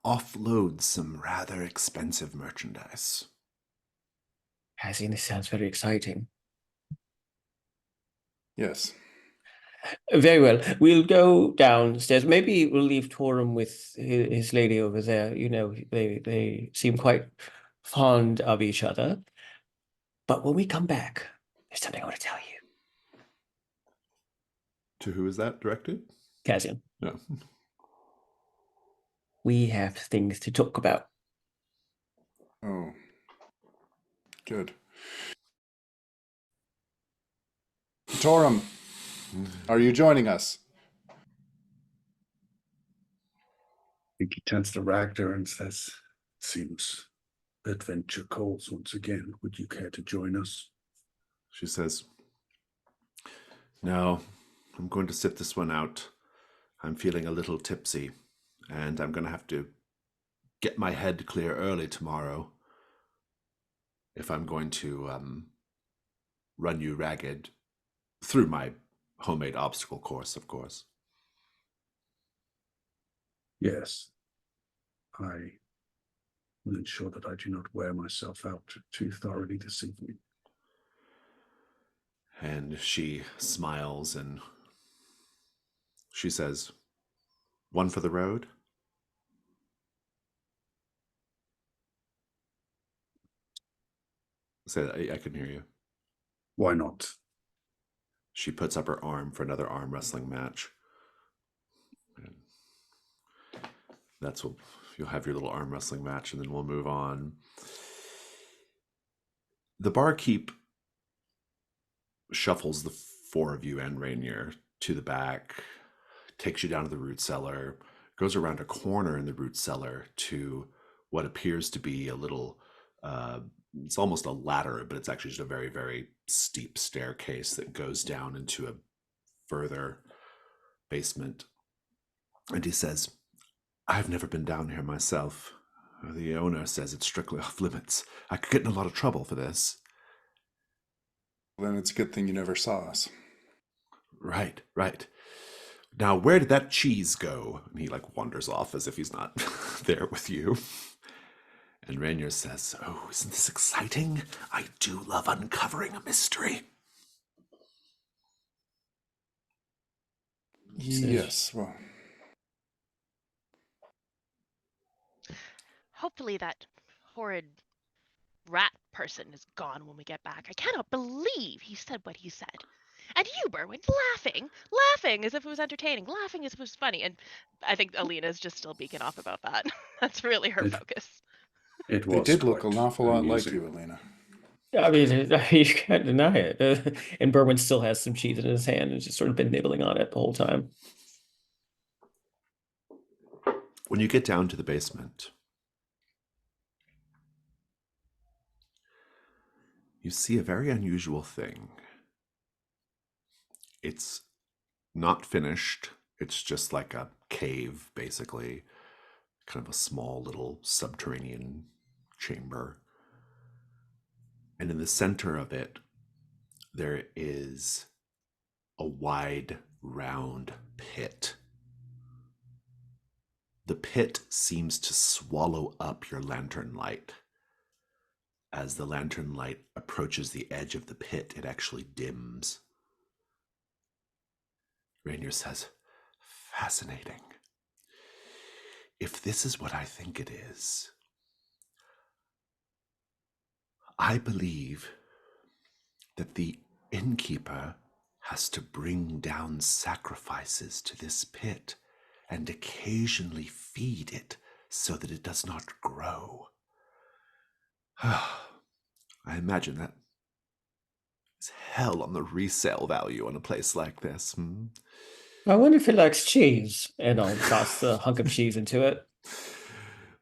offload some rather expensive merchandise. Cassian, this sounds very exciting. Yes. Very well. We'll go downstairs. Maybe we'll leave Torum with his lady over there. They seem quite fond of each other. But when we come back, there's something I want to tell you. To who is that directed? Cassian, No. we have things to talk about. Oh. Good. Torum, are you joining us? I think he turns to Ragda and says, "Seems adventure calls once again. Would you care to join us?" She says, "No, I'm going to sit this one out. I'm feeling a little tipsy, and I'm going to have to get my head clear early tomorrow if I'm going to run you ragged through my homemade obstacle course, of course." Yes. I will ensure that I do not wear myself out too thoroughly this evening. And she smiles and she says, "One for the road?" Say that, I can hear you. Why not? She puts up her arm for another arm wrestling match. And that's what you'll have, your little arm wrestling match, and then we'll move on. The barkeep shuffles the four of you and Rainier to the back, takes you down to the root cellar, goes around a corner in the root cellar to what appears to be a little, it's almost a ladder, but it's actually just a very, very steep staircase that goes down into a further basement. And he says, "I've never been down here myself. The owner says it's strictly off limits. I could get in a lot of trouble for this." Then it's a good thing you never saw us. Right, right. Now, where did that cheese go? And he like wanders off as if he's not there with you. And Rainier says, "Oh, isn't this exciting? I do love uncovering a mystery." Yes, well, Hopefully that horrid rat person is gone when we get back. I cannot believe he said what he said. And you, Berwin, laughing as if it was entertaining, laughing as if it was funny. And I think Alina's just still beaking off about that. That's really her It, focus. it They was did look an quite awful lot like amusing. you, Elena. I mean, you can't deny it. And Berwin still has some cheese in his hand and just sort of been nibbling on it the whole time. When you get down to the basement, you see a very unusual thing. It's not finished. It's just like a cave, basically. Kind of a small little subterranean chamber. And in the center of it, there is a wide, round pit. The pit seems to swallow up your lantern light. As the lantern light approaches the edge of the pit, it actually dims. Rainier says, "Fascinating. If this is what I think it is, I believe that the innkeeper has to bring down sacrifices to this pit and occasionally feed it so that it does not grow. I imagine that is hell on the resale value on a place like this. I wonder if it likes cheese. And I'll toss the hunk of cheese into it.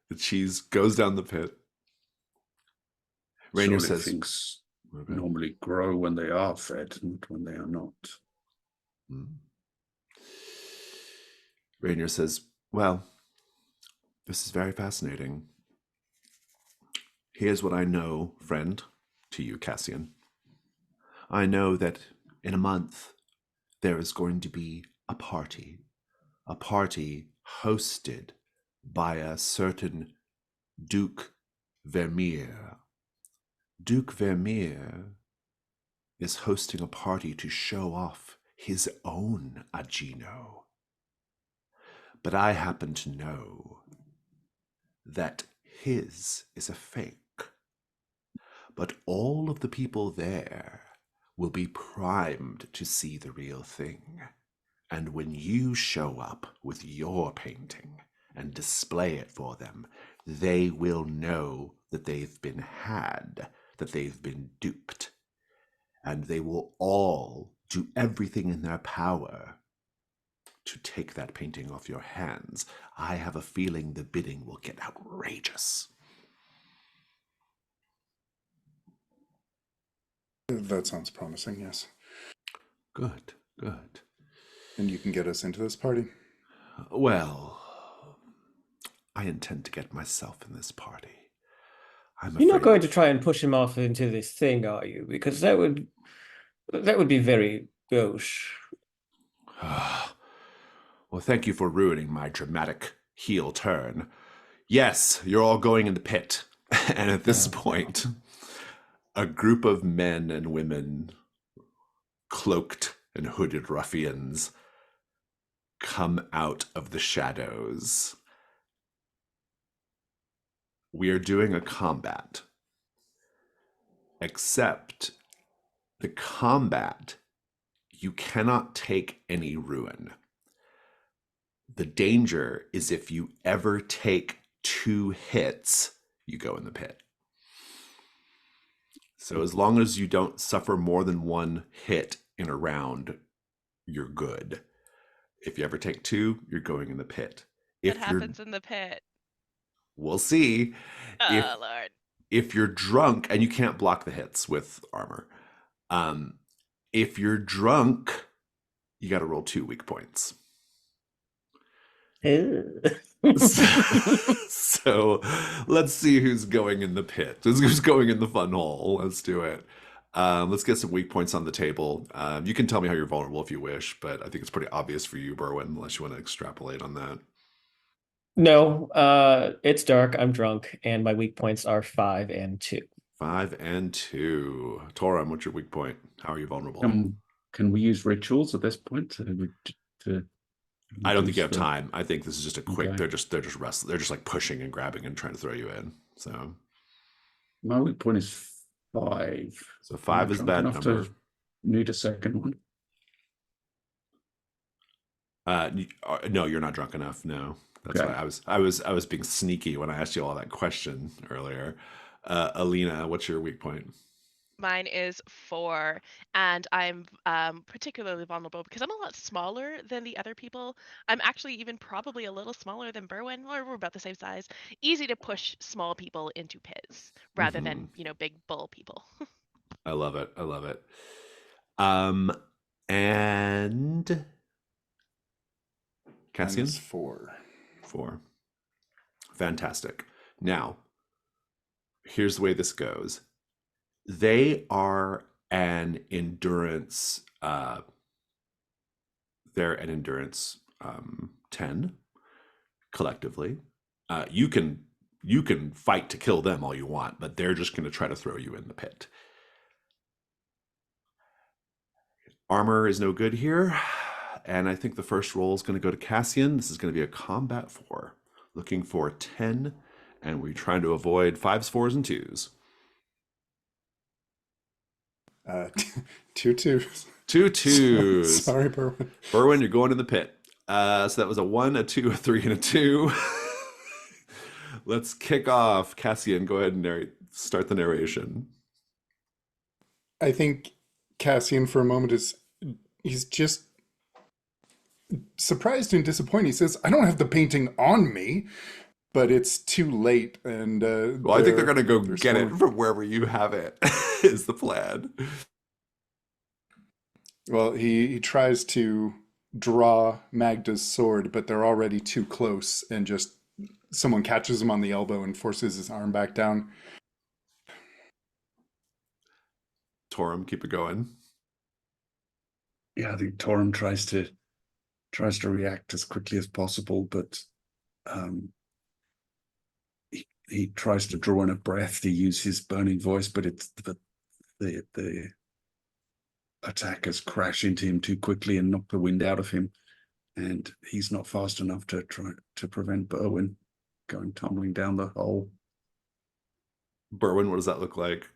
The cheese goes down the pit. Rainier Surely says, things okay. normally grow when they are fed, not when they are not. Rainier says, well, this is very fascinating. Here's what I know, friend, to you, Cassian. I know that in a month there is going to be a party hosted by a certain Duke Vermeer. Duke Vermeer is hosting a party to show off his own Agino. But I happen to know that his is a fake. But all of the people there will be primed to see the real thing. And when you show up with your painting and display it for them, they will know that they've been had, that they've been duped. And they will all do everything in their power to take that painting off your hands. I have a feeling the bidding will get outrageous. That sounds promising, yes. Good, good. And you can get us into this party? Well, I intend to get myself in this party. You're not going to try and push him off into this thing, are you? Because that would be very gauche. Well, thank you for ruining my dramatic heel turn. Yes, you're all going in the pit. And at this point, a group of men and women, cloaked and hooded ruffians, come out of the shadows. We are doing a combat. Except the combat, you cannot take any ruin. The danger is if you ever take 2 hits, you go in the pit. So as long as you don't suffer more than 1 hit in a round, you're good. If you ever take 2, you're going in the pit. What happens in the pit? We'll see. Oh, Lord. If you're drunk, and you can't block the hits with armor. If you're drunk, you got to roll 2 weak points. So let's see who's going in the pit. Who's going in the fun hole. Let's do it. Let's get some weak points on the table. You can tell me how you're vulnerable if you wish, but I think it's pretty obvious for you, Berwin, unless you want to extrapolate on that. No, it's dark. I'm drunk, and my weak points are 5 and 2. 5 and 2. Toram, what's your weak point? How are you vulnerable? Can we use rituals at this point to I don't think you have time. I think this is just a quick. Okay. They're just wrestling. They're just like pushing and grabbing and trying to throw you in. So my weak point is 5. So 5 is a bad number. Need a second one. No, you're not drunk enough. No, that's Okay. why I was being sneaky when I asked you all that question earlier. Alina, what's your weak point? Mine is 4, and I'm particularly vulnerable because I'm a lot smaller than the other people. I'm actually even probably a little smaller than Berwin, or we're about the same size. Easy to push small people into pits rather Hmm. than, big bull people. I love it. I love it. Um, and Mine is Cassian, 4. 4. Fantastic. Now, here's the way this goes. They are an endurance. They're an endurance 10 collectively. You can fight to kill them all you want, but they're just going to try to throw you in the pit. Armor is no good here, and I think the first roll is going to go to Cassian. This is going to be a combat 4, looking for 10, and we're trying to avoid 5s, 4s, and 2s. 2 twos. 2 2s. Sorry, Berwin. Berwin, you're going in the pit. So that was a 1, a 2, a 3, and a 2. Let's kick off. Cassian, go ahead and start the narration. I think Cassian for a moment he's just surprised and disappointed. He says, I don't have the painting on me, but it's too late. And Well, I think they're going to go get it from wherever you have it, is the plan. Well, he tries to draw Magda's sword, but they're already too close, and just someone catches him on the elbow and forces his arm back down. Torum, keep it going. Yeah, I think Torum tries to react as quickly as possible, but he tries to draw in a breath to use his burning voice, but it's the attackers crash into him too quickly and knock the wind out of him, and he's not fast enough to try to prevent Berwin going tumbling down the hole. Berwin, what does that look like?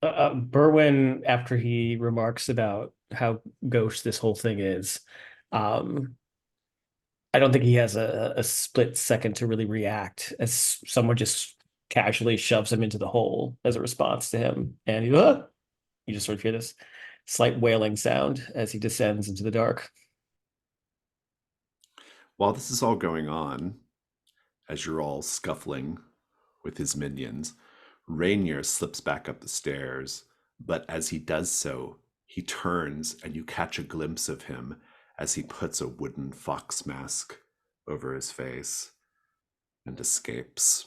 Berwin, after he remarks about how gauche this whole thing is, I don't think he has a split second to really react as someone just casually shoves him into the hole as a response to him. And you just sort of hear this slight wailing sound as he descends into the dark. While this is all going on, as you're all scuffling with his minions, Rainier slips back up the stairs, but as he does so, he turns and you catch a glimpse of him as he puts a wooden fox mask over his face and escapes.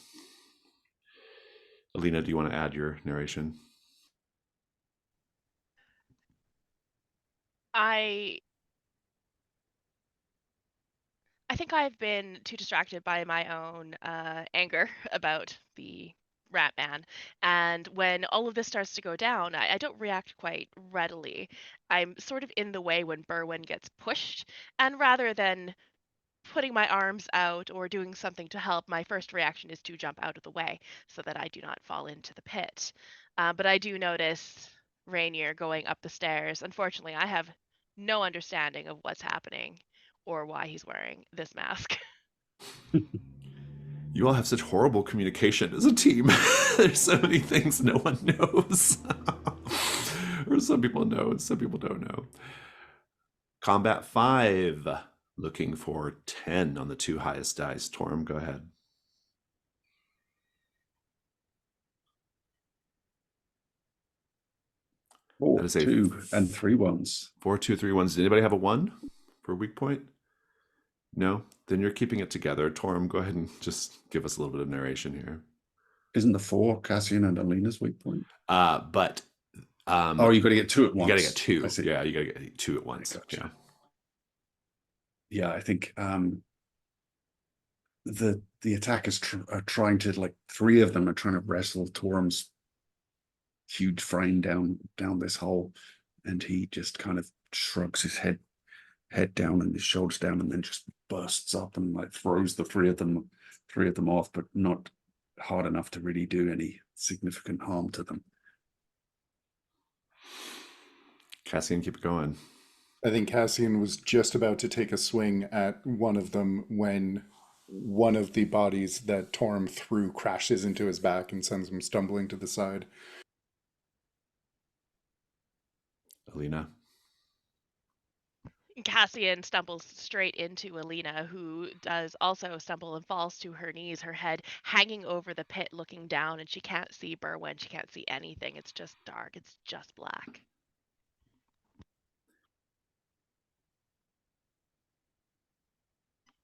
Alina, do you want to add your narration? I think I've been too distracted by my own anger about the rat man. And when all of this starts to go down, I don't react quite readily. I'm sort of in the way when Berwin gets pushed. And rather than putting my arms out or doing something to help, my first reaction is to jump out of the way so that I do not fall into the pit. But I do notice Rainier going up the stairs. Unfortunately, I have no understanding of what's happening or why he's wearing this mask. You all have such horrible communication as a team. There's so many things no one knows. Or some people know and some people don't know. Combat 5. Looking for 10 on the 2 highest dice. Torum, go ahead. Four, That is a 2 and 3 ones. 4, 2, 3 ones. Did anybody have a 1 for a weak point? No? Then you're keeping it together. Torum, go ahead and just give us a little bit of narration here. Isn't the 4 Cassian and Alina's weak point? But oh, you got to get 2 at once. You got to get 2. I see. Yeah, you got to get 2 at once. Gotcha. Yeah, I think the attackers are trying to, like, 3 of them are trying to wrestle Torum's huge frame down this hole, and he just kind of shrugs his head down and his shoulders down, and then just bursts up and like throws the 3 of them off, but not hard enough to really do any significant harm to them. Cassian, keep it going. I think Cassian was just about to take a swing at one of them when one of the bodies that Torm threw crashes into his back and sends him stumbling to the side. Alina. Cassian stumbles straight into Alina, who does also stumble and falls to her knees, her head hanging over the pit, looking down, and she can't see Berwyn. She can't see anything. It's just dark. It's just black.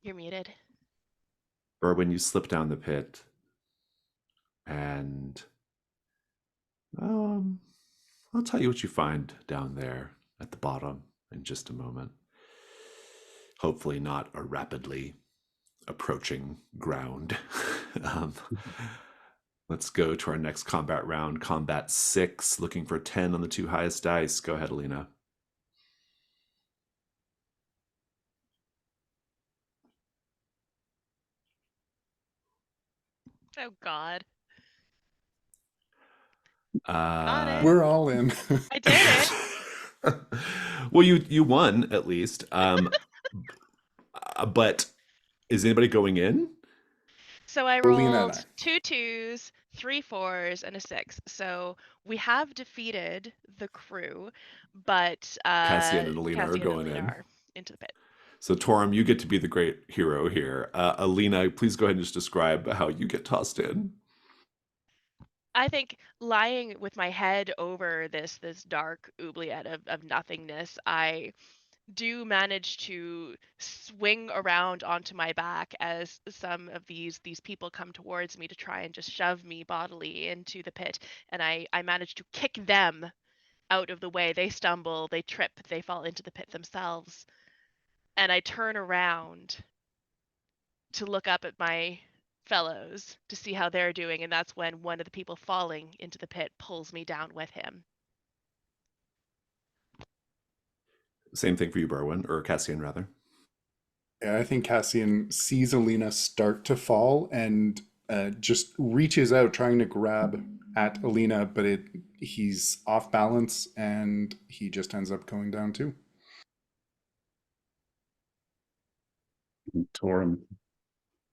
You're muted. Berwyn, you slip down the pit, and I'll tell you what you find down there at the bottom in just a moment. Hopefully not a rapidly approaching ground. um, let's go to our next combat round. Combat 6, looking for 10 on the 2 highest dice. Go ahead, Alina. Oh God. Got it. We're all in. I did it. Well, you won at least. But is anybody going in? So I Alina and rolled I. 2 2s, 3 4s, and a 6. So we have defeated the crew, but Cassian and Alina are Cassian and going Alina in. are into the pit. So Torum, you get to be the great hero here. Alina, please go ahead and just describe how you get tossed in. I think lying with my head over this dark oubliette of nothingness, I do manage to swing around onto my back as some of these people come towards me to try and just shove me bodily into the pit, and I manage to kick them out of the way. They stumble, they trip, they fall into the pit themselves, and I turn around to look up at my fellows to see how they're doing, and that's when one of the people falling into the pit pulls me down with him. Same thing for you, Berwyn, or Cassian, rather. Yeah, I think Cassian sees Alina start to fall and just reaches out trying to grab at Alina, but he's off balance and he just ends up going down too. Torum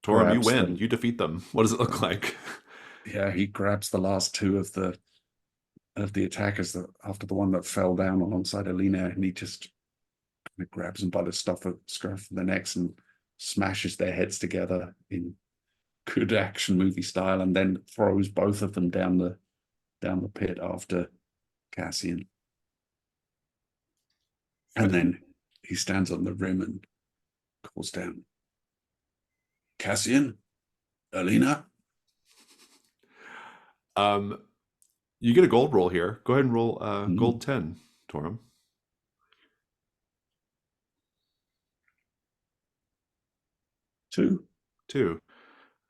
Torum, you grabs win. the You defeat them. What does it look like? yeah, he grabs the last two of the attackers that after the one that fell down alongside Alina, and he just kind of grabs them by the scruff of the necks and smashes their heads together in good action movie style, and then throws both of them down the pit after Cassian. And then he stands on the rim and calls down, Cassian, Alina. You get a gold roll here. Go ahead and roll gold 10, Torum. 2. 2.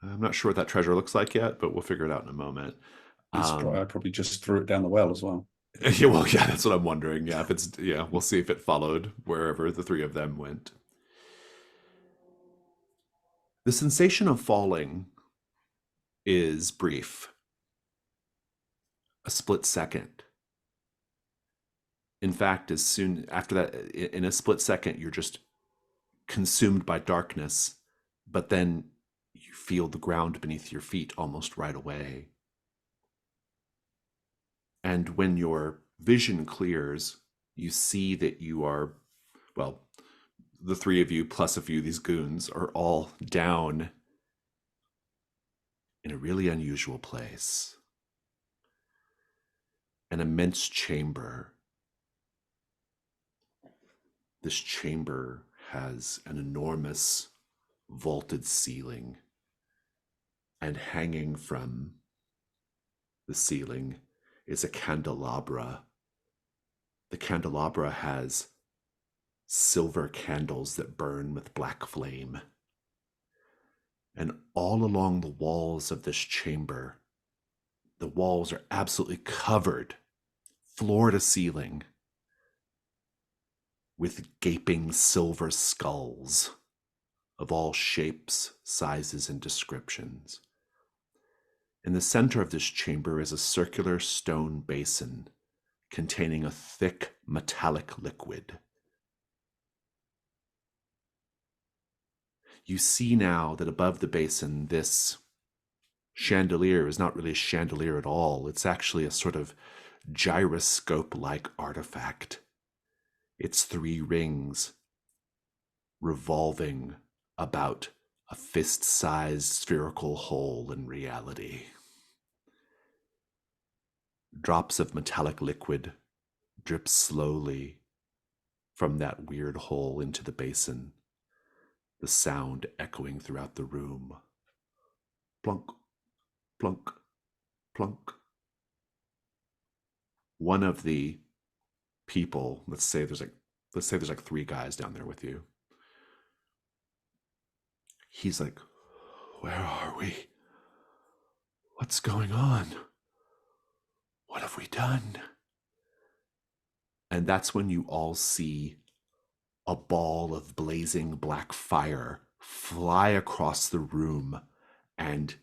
I'm not sure what that treasure looks like yet, but we'll figure it out in a moment. I probably just threw it down the well as well. Yeah, well, yeah, that's what I'm wondering. Yeah, we'll see if it followed wherever the 3 of them went. The sensation of falling is brief, a split second. In fact, as soon after that, in a split second, you're just consumed by darkness, but then you feel the ground beneath your feet almost right away. And when your vision clears, you see that you are, well, the 3 of you plus a few of these goons are all down in a really unusual place. An immense chamber. This chamber has an enormous vaulted ceiling, and hanging from the ceiling is a candelabra. The candelabra has silver candles that burn with black flame. And all along the walls of this chamber, the walls are absolutely covered, floor to ceiling, with gaping silver skulls of all shapes, sizes, and descriptions. In the center of this chamber is a circular stone basin containing a thick metallic liquid. you see now that above the basin, this chandelier is not really a chandelier at all. It's actually a sort of gyroscope-like artifact. Its 3 rings revolving about a fist-sized spherical hole in reality. Drops of metallic liquid drip slowly from that weird hole into the basin, the sound echoing throughout the room. Plunk, plunk, plunk. One of the people, let's say there's like 3 guys down there with you. He's like, "Where are we? What's going on? What have we done?" And that's when you all see a ball of blazing black fire fly across the room and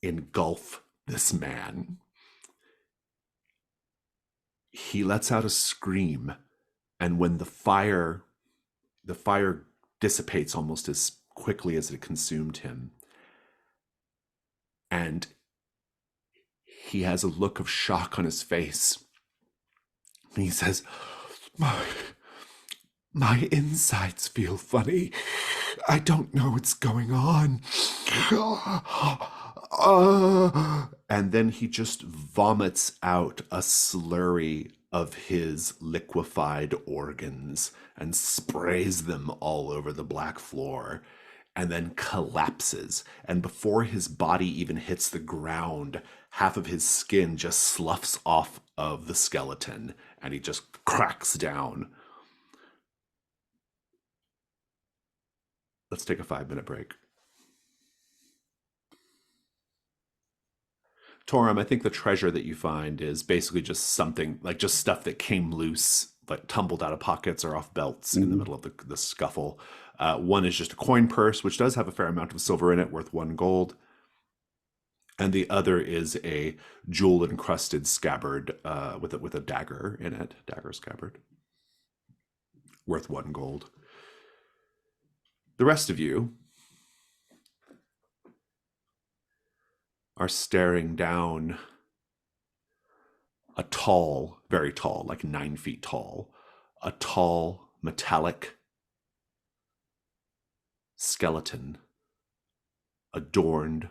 engulf this man. He lets out a scream, and when the fire dissipates almost as quickly as it consumed him, and he has a look of shock on his face. And he says, my insides feel funny. I don't know what's going on. And then he just vomits out a slurry of his liquefied organs and sprays them all over the black floor, and then collapses. And before his body even hits the ground, half of his skin just sloughs off of the skeleton, and he just cracks down. Let's take a 5-minute break. Torum, I think the treasure that you find is basically just something, like just stuff that came loose, like tumbled out of pockets or off belts in the middle of the scuffle. One is just a coin purse, which does have a fair amount of silver in it, worth 1 gold. And the other is a jewel-encrusted scabbard with a dagger in it, dagger scabbard, worth 1 gold. The rest of you are staring down a tall, very tall, like 9 feet tall, a tall metallic skeleton adorned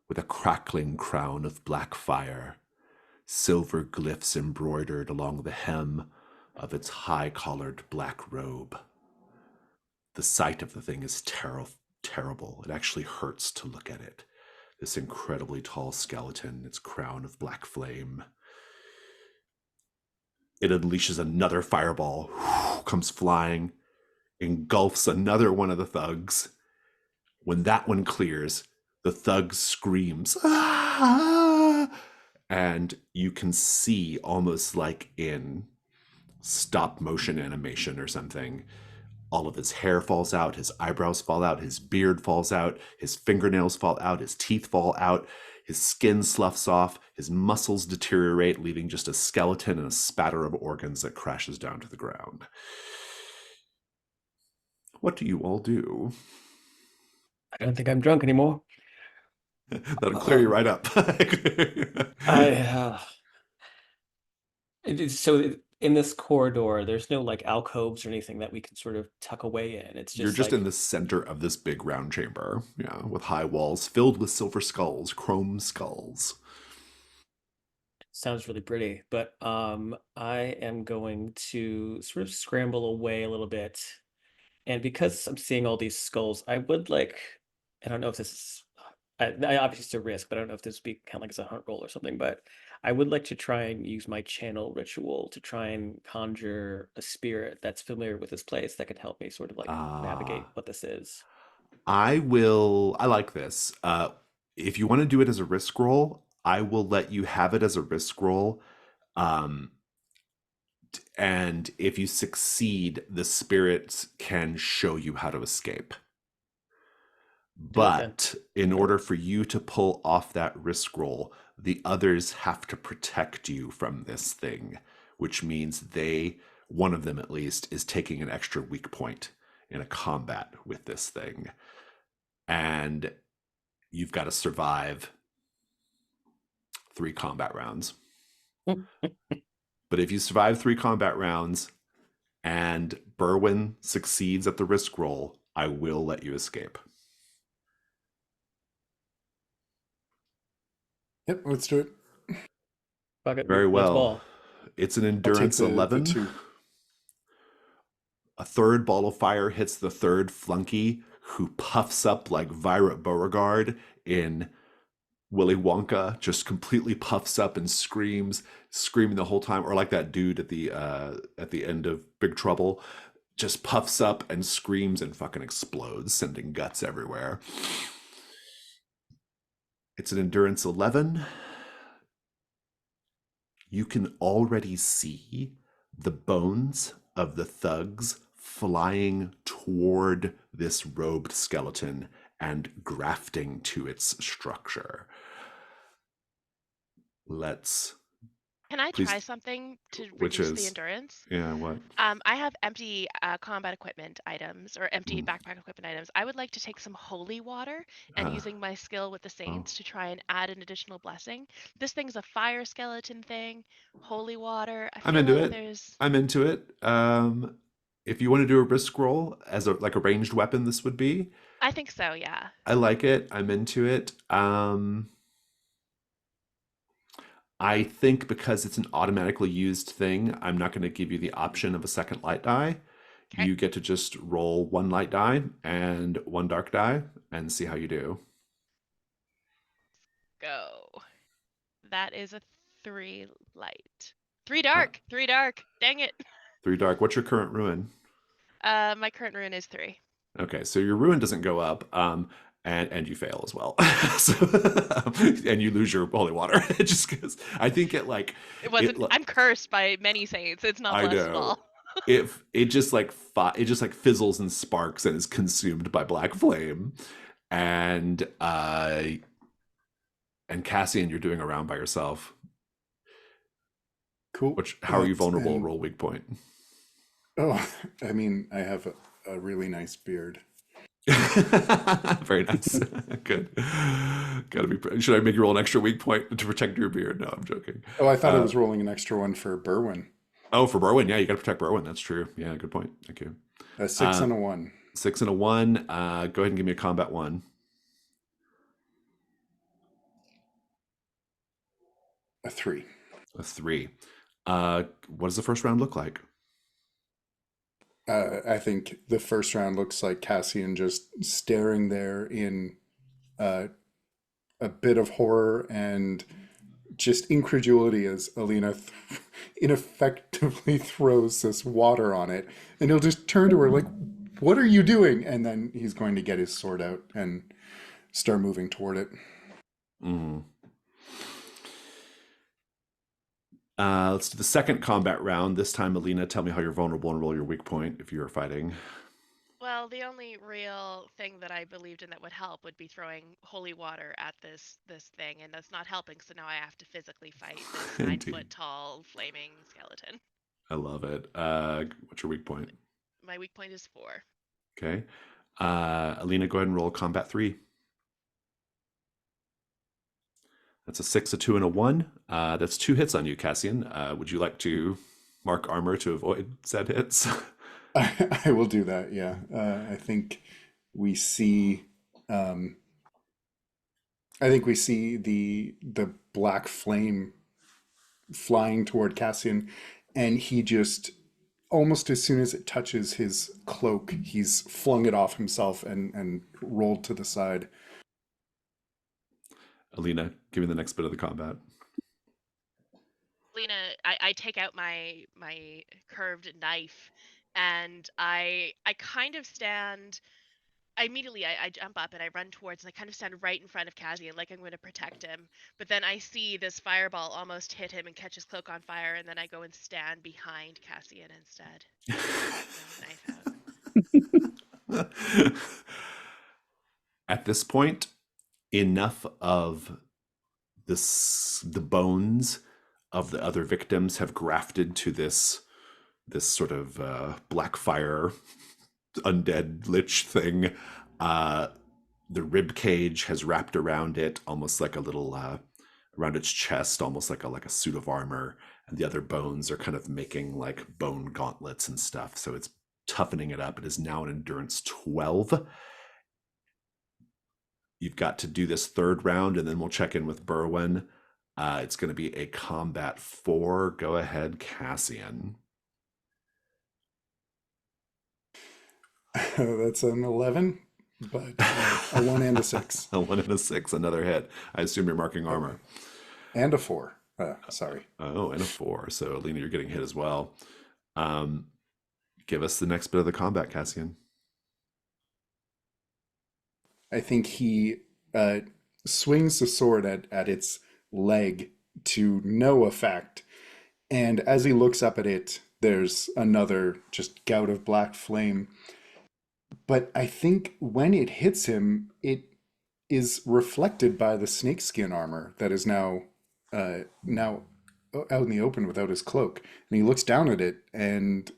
with a crackling crown of black fire, silver glyphs embroidered along the hem of its high-collared black robe. The sight of the thing is terrible. It actually hurts to look at it. This incredibly tall skeleton, its crown of black flame. It unleashes another fireball, comes flying, engulfs another one of the thugs. When that one clears, the thug screams, "Ah!" And you can see, almost like in stop motion animation or something, all of his hair falls out, his eyebrows fall out, his beard falls out, his fingernails fall out, his teeth fall out, his skin sloughs off, his muscles deteriorate, leaving just a skeleton and a spatter of organs that crashes down to the ground. What do you all do? I don't think I'm drunk anymore. That'll clear you right up. I so in this corridor, there's no like alcoves or anything that we can sort of tuck away in. It's You're just just like in the center of this big round chamber, yeah, with high walls filled with silver skulls, chrome skulls. sounds really pretty. But I am going to sort of scramble away a little bit. And because I'm seeing all these skulls, I would like, I don't know if this is, I obviously it's a risk, but I don't know if this would be kind of like as a hunt roll or something, but I would like to try and use my channel ritual to try and conjure a spirit that's familiar with this place that could help me sort of like navigate what this is. I like this. If you want to do it as a risk roll, I will let you have it as a risk roll. Um, and if you succeed, the spirits can show you how to escape. Do it then. But in order for you to pull off that risk roll, the others have to protect you from this thing, which means one of them at least, is taking an extra weak point in a combat with this thing. and you've got to survive 3 combat rounds. But if you survive 3 combat rounds and Berwin succeeds at the risk roll, I will let you escape. Yep, let's do it. Fuck it, Very let's well. ball. It's an I'll take endurance the 11. 2. A third ball of fire hits the third flunky, who puffs up like Violet Beauregard in Willy Wonka, just completely puffs up and screaming the whole time, or like that dude at the end of Big Trouble, just puffs up and screams and fucking explodes, sending guts everywhere. It's an endurance 11. You can already see the bones of the thugs flying toward this robed skeleton and grafting to its structure. Let's Can I please, try something to which reduce the is, endurance? yeah, what? I have empty combat equipment items or empty Mm. backpack equipment items. I would like to take some holy water and using my skill with the saints to try and add an additional blessing. This thing's a fire skeleton thing. Holy water. I I'm feel into like it. there's. I'm into it. If you want to do a risk roll as a like a ranged weapon, this would be. I think so, yeah. I like it. I'm into it. I think because it's an automatically used thing, I'm not going to give you the option of a second light die. Okay, You get to just roll 1 light die and 1 dark die and see how you do. go. That is a 3 light. 3 Uh, dark. 3 dark. Dang it. 3 dark. What's your current ruin? My current rune is 3. Okay, so your ruin doesn't go up, and you fail as well. So, and you lose your holy water. It just because I think it like It it. wasn't. I'm cursed by many saints. It's not I blessed at know all. it just like it just like fizzles and sparks and is consumed by black flame, and Cassian, you're doing a round by yourself. Cool. How are you vulnerable? And- Roll weak point. Oh, I mean, I have a really nice beard. Very nice. Good. Gotta be. Should I make you roll an extra weak point to protect your beard? No, I'm joking. Oh, I thought I was rolling an extra one for Berwin. Oh, for Berwin, yeah, you gotta protect Berwin. That's true. Yeah, good point. Thank you. A 6 and a 1. 6 and a 1. Go ahead and give me a combat 1. A 3. A 3. What does the first round look like? I think the first round looks like Cassian just staring there in a bit of horror and just incredulity as Alina ineffectively throws this water on it. And he'll just turn to her like, "What are you doing?" And then he's going to get his sword out and start moving toward it. Mm. Let's do the second combat round. This time, Alina, tell me how you're vulnerable and roll your weak point if you're fighting. Well, the only real thing that I believed in that would help would be throwing holy water at this thing, and that's not helping. So now I have to physically fight this 9 Indeed. foot tall flaming skeleton. I love it. What's your weak point? My weak point is 4. Okay. Alina, go ahead and roll combat 3. That's a 6, a 2, and a 1. That's 2 hits on you, Cassian. Would you like to mark armor to avoid said hits? I will do that, yeah. I think we see the black flame flying toward Cassian, and he just almost as soon as it touches his cloak, he's flung it off himself and rolled to the side. Alina, give me the next bit of the combat. Lena, I take out my curved knife, and I kind of stand. Immediately, I jump up and I run towards, and I kind of stand right in front of Cassian, like I'm going to protect him. But then I see this fireball almost hit him and catch his cloak on fire, and then I go and stand behind Cassian instead. Knife out. At this point, enough of the bones of the other victims have grafted to this sort of black fire undead lich thing The rib cage has wrapped around it, almost like a little around its chest, almost like a suit of armor. And the other bones are kind of making like bone gauntlets and stuff. So it's toughening it up. It is now an endurance 12. You've got to do this third round, and then we'll check in with Berwin. It's going to be a combat 4. Go ahead, Cassian. That's an 11, but a 1 and a 6. A 1 and a 6, another hit. I assume you're marking armor. And a 4. Sorry. Oh, and a 4. So, Alina, you're getting hit as well. Give us the next bit of the combat, Cassian. I think he swings the sword at its leg to no effect. And as he looks up at it, there's another just gout of black flame. But I think when it hits him, it is reflected by the snakeskin armor that is now out in the open without his cloak. And he looks down at it and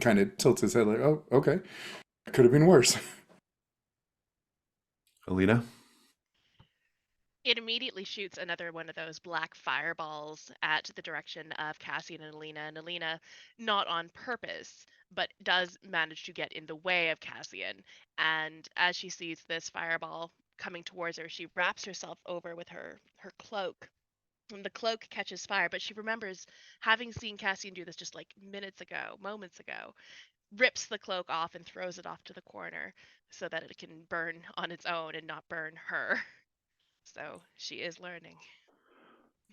kind of tilts his head like, oh, okay. Could have been worse. Alina? It immediately shoots another one of those black fireballs at the direction of Cassian and Alina. And Alina, not on purpose, but does manage to get in the way of Cassian. And as she sees this fireball coming towards her, she wraps herself over with her cloak. And the cloak catches fire, but she remembers having seen Cassian do this just like minutes ago, moments ago, rips the cloak off and throws it off to the corner so that it can burn on its own and not burn her. So she is learning.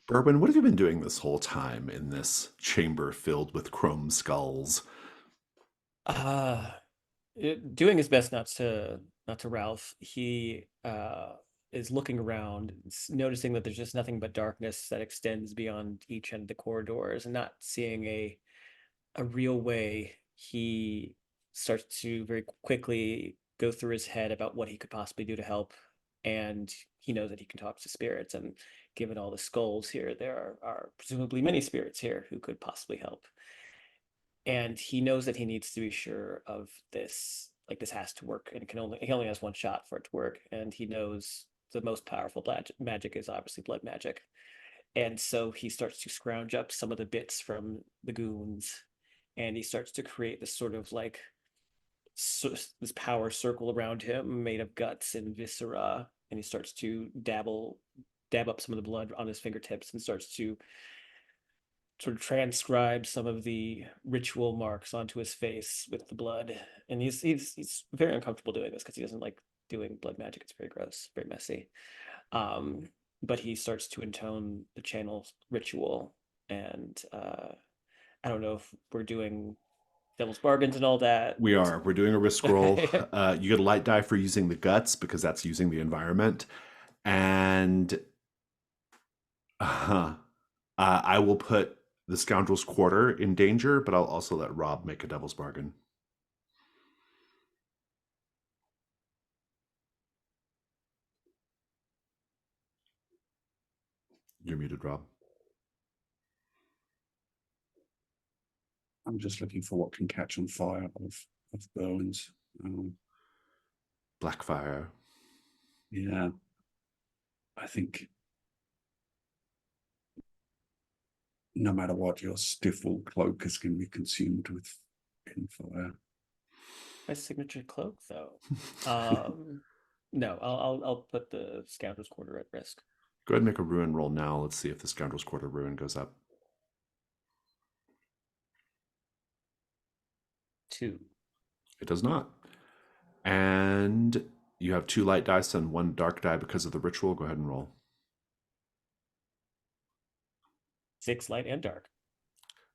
Berwin, what have you been doing this whole time in this chamber filled with chrome skulls? Uh, Doing his best not to Ralph. He is looking around, noticing that there's just nothing but darkness that extends beyond each end of the corridors, and not seeing a real way. He starts to very quickly go through his head about what he could possibly do to help, and he knows that he can talk to spirits, and given all the skulls here, there are presumably many spirits here who could possibly help. And he knows that he needs to be sure of this, like this has to work, and he only has one shot for it to work, and he knows the most powerful magic is obviously blood magic. And so he starts to scrounge up some of the bits from the goons, and he starts to create this sort of like this power circle around him made of guts and viscera, and he starts to dab up some of the blood on his fingertips and starts to sort of transcribe some of the ritual marks onto his face with the blood. And he's very uncomfortable doing this because he doesn't like doing blood magic. It's very gross, very messy. Um, but he starts to intone the channel ritual, and I don't know if we're doing devil's bargains and all that. We are. We're doing a risk roll. Okay. You get a light die for using the guts because that's using the environment. And I will put the scoundrel's quarter in danger, but I'll also let Rob make a devil's bargain. You're muted, Rob. I'm just looking for what can catch on fire of Berwin's. Blackfire. Yeah, I think no matter what, your stiff wool cloak is going to be consumed in fire. My signature cloak, though. No, I'll put the scoundrel's quarter at risk. Go ahead and make a ruin roll now. Let's see if the scoundrel's quarter ruin goes up. 2. It does not. And you have 2 light dice and 1 dark die because of the ritual. Go ahead and roll. 6 light and dark.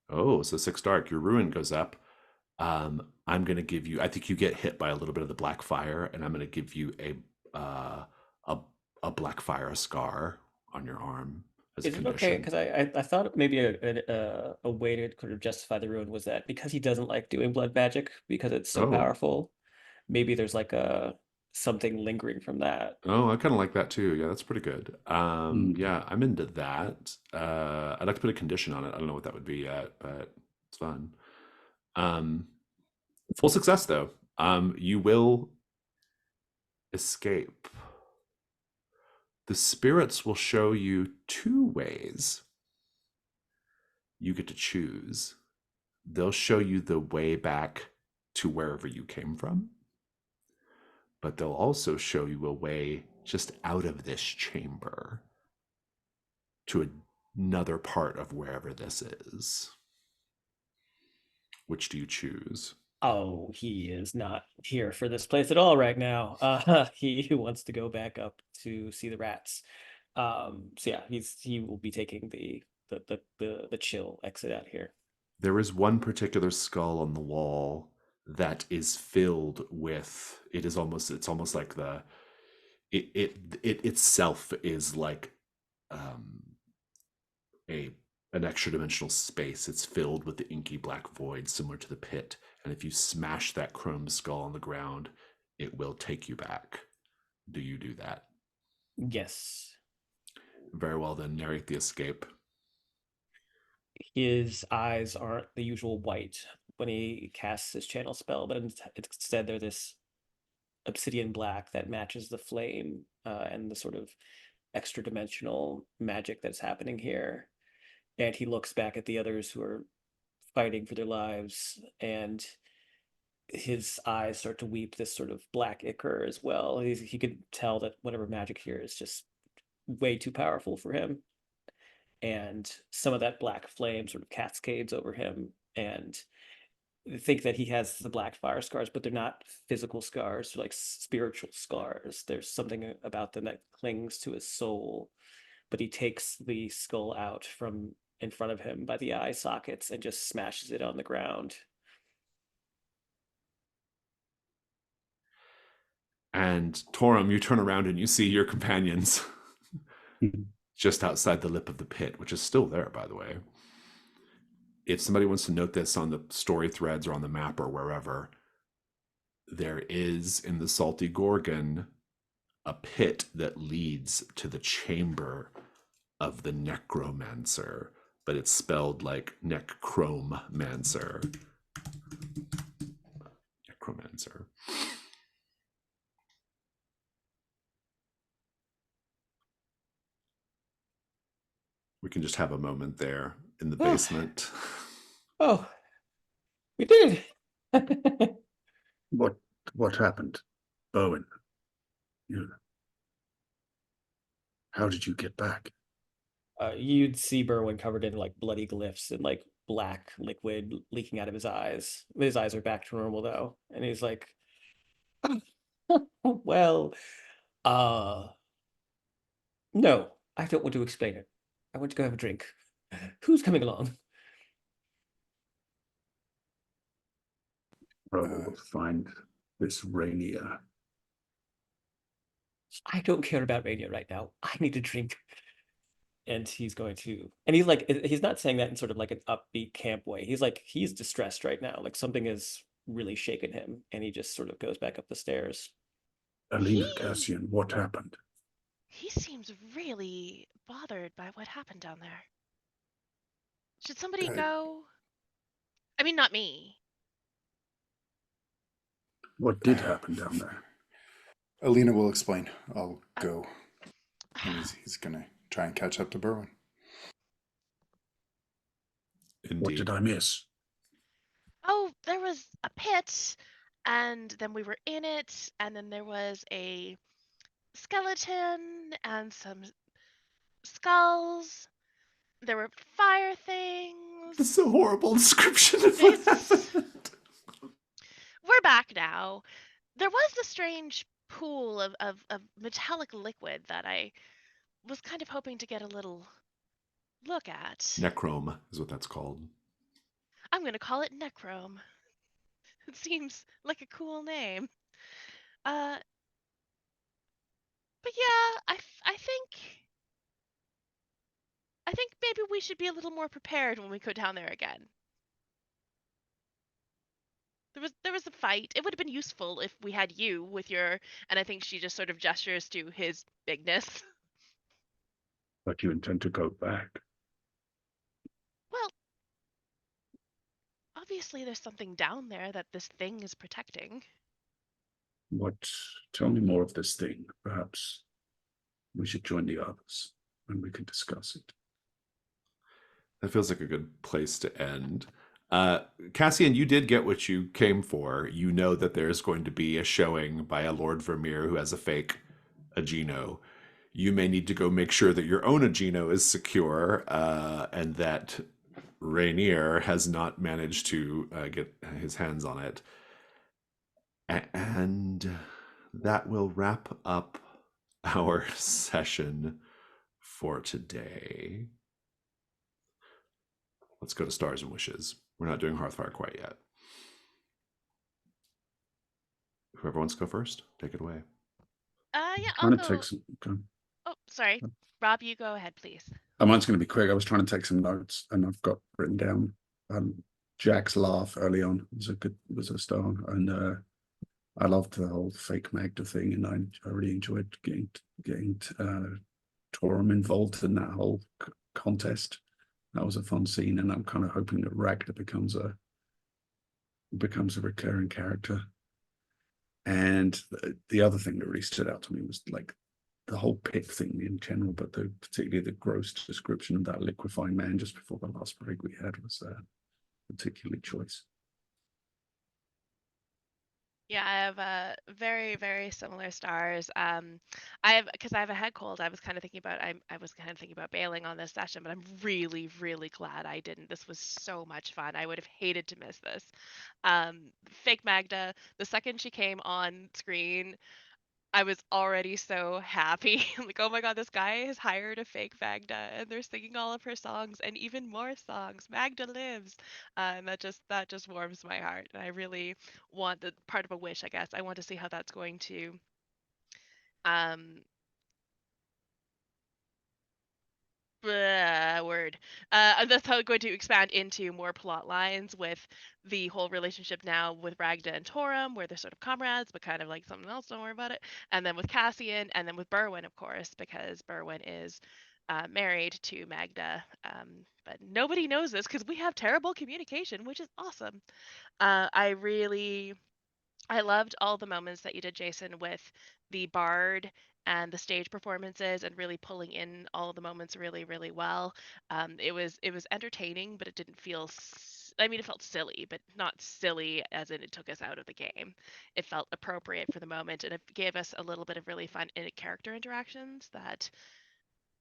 Oh, so 6 dark. Your ruin goes up. I'm going to give you, I think you get hit by a little bit of the black fire, and I'm going to give you a black fire scar on your arm as a Is it okay? condition. Because I thought maybe a way to kind of justify the ruin was that because he doesn't like doing blood magic because it's so Oh, powerful, maybe there's like a something lingering from that. oh, I kind of like that too. Yeah, that's pretty good. Hmm. Yeah, I'm into that. I'd like to put a condition on it. I don't know what that would be yet, but it's fun. Full success though. You will escape. The spirits will show you two ways. You get to choose. They'll show you the way back to wherever you came from, but they'll also show you a way just out of this chamber to another part of wherever this is. Which do you choose? Oh, he is not here for this place at all right now. He wants to go back up to see the rats. So yeah, he will be taking the chill exit out here. There is one particular skull on the wall that is filled with, it's almost like it itself is like um a an extra dimensional space. It's filled with the inky black void similar to the pit, and if you smash that chrome skull on the ground, it will take you back. Do you do that? Yes. Very well, then narrate the escape. His eyes aren't the usual white when he casts his channel spell, but instead they're this obsidian black that matches the flame and the sort of extra dimensional magic that's happening here. And he looks back at the others who are fighting for their lives, and his eyes start to weep this sort of black ichor as well. He could tell that whatever magic here is just way too powerful for him. And some of that black flame sort of cascades over him, and think that he has the black fire scars, but they're not physical scars, they're like spiritual scars. There's something about them that clings to his soul. But he takes the skull out from in front of him by the eye sockets and just smashes it on the ground. And Torum, you turn around and you see your companions just outside the lip of the pit, which is still there, by the way. If somebody wants to note this on the story threads or on the map or wherever, there is in the Salty Gorgon a pit that leads to the chamber of the necromancer, but it's spelled like necromancer. Necromancer. We can just have a moment there in the basement. Oh, we did it. What happened, Bowen? You, how did you get back? You'd see Berwin covered in like bloody glyphs and like black liquid leaking out of his eyes. His eyes are back to normal though, and he's like, "Well, uh, no, I don't want to explain it. I want to go have a drink. Who's coming along?" We'll find this Rainier. I don't care about Mania right now. I need a drink. And he's going to, and he's like, he's not saying that in sort of like an upbeat camp way. He's like, he's distressed right now. Like something has really shaken him. And he just sort of goes back up the stairs. Alina He Cassian, what happened? he seems really bothered by what happened down there. Should somebody Good. go? I mean, not me. What did happen down there? Alina will explain. I'll go. And he's going to try and catch up to Berwin. Indeed. What did I miss? Oh, there was a pit, and then we were in it, and then there was a skeleton and some skulls. There were fire things. This is a horrible description of what It's- happened. We're back now. There was the strange pool of metallic liquid that I was kind of hoping to get a little look at. Necrome is what that's called. I'm going to call it Necrome. It seems like a cool name. But yeah, I think maybe we should be a little more prepared when we go down there again. There was a fight. It would have been useful if we had you with your, and I think she just sort of gestures to his bigness. But you intend to go back. Well, obviously there's something down there that this thing is protecting. What? Tell me more of this thing. Perhaps we should join the others and we can discuss it. That feels like a good place to end. Cassian, you did get what you came for. You know that there's going to be a showing by a Lord Vermeer who has a fake Agino. You may need to go make sure that your own Agino is secure and that Rainier has not managed to get his hands on it. And that will wrap up our session for today. Let's go to Stars and Wishes. We're not doing Hearthfire quite yet. Whoever wants to go first, take it away. Yeah, I'll Trying to take go. some. Okay. Oh, sorry. Rob, you go ahead, please. Mine's going to be quick. I was trying to take some notes, and I've got written down. Jack's laugh early on was a star, and I loved the whole fake Magda thing, and I really enjoyed getting Torum involved in that whole contest. That was a fun scene, and I'm kind of hoping that Ragda becomes a recurring character. And the other thing that really stood out to me was like the whole pit thing in general, but particularly the gross description of that liquefying man just before the last break we had was particularly choice. Yeah, I have very, very similar stars. I have because I have a head cold. I was kind of thinking about I was kind of thinking about bailing on this session, but I'm really, really glad I didn't. This was so much fun. I would have hated to miss this. Fake Magda, the second she came on screen, I was already so happy. I'm like, oh my god, this guy has hired a fake Magda, and they're singing all of her songs and even more songs. Magda lives, and that just warms my heart. And I really want the part of a wish, I guess. I want to see how that's going to um word. That's how it's going to expand into more plot lines with the whole relationship now with Ragda and Torum, where they're sort of comrades, but kind of like something else. Don't worry about it. And then with Cassian, and then with Berwin, of course, because Berwin is married to Magda. But nobody knows this because we have terrible communication, which is awesome. I loved all the moments that you did, Jason, with the bard and the stage performances and really pulling in all of the moments really, really well. It was entertaining, but it didn't feel. I mean, it felt silly, but not silly as in it took us out of the game. It felt appropriate for the moment, and it gave us a little bit of really fun character interactions that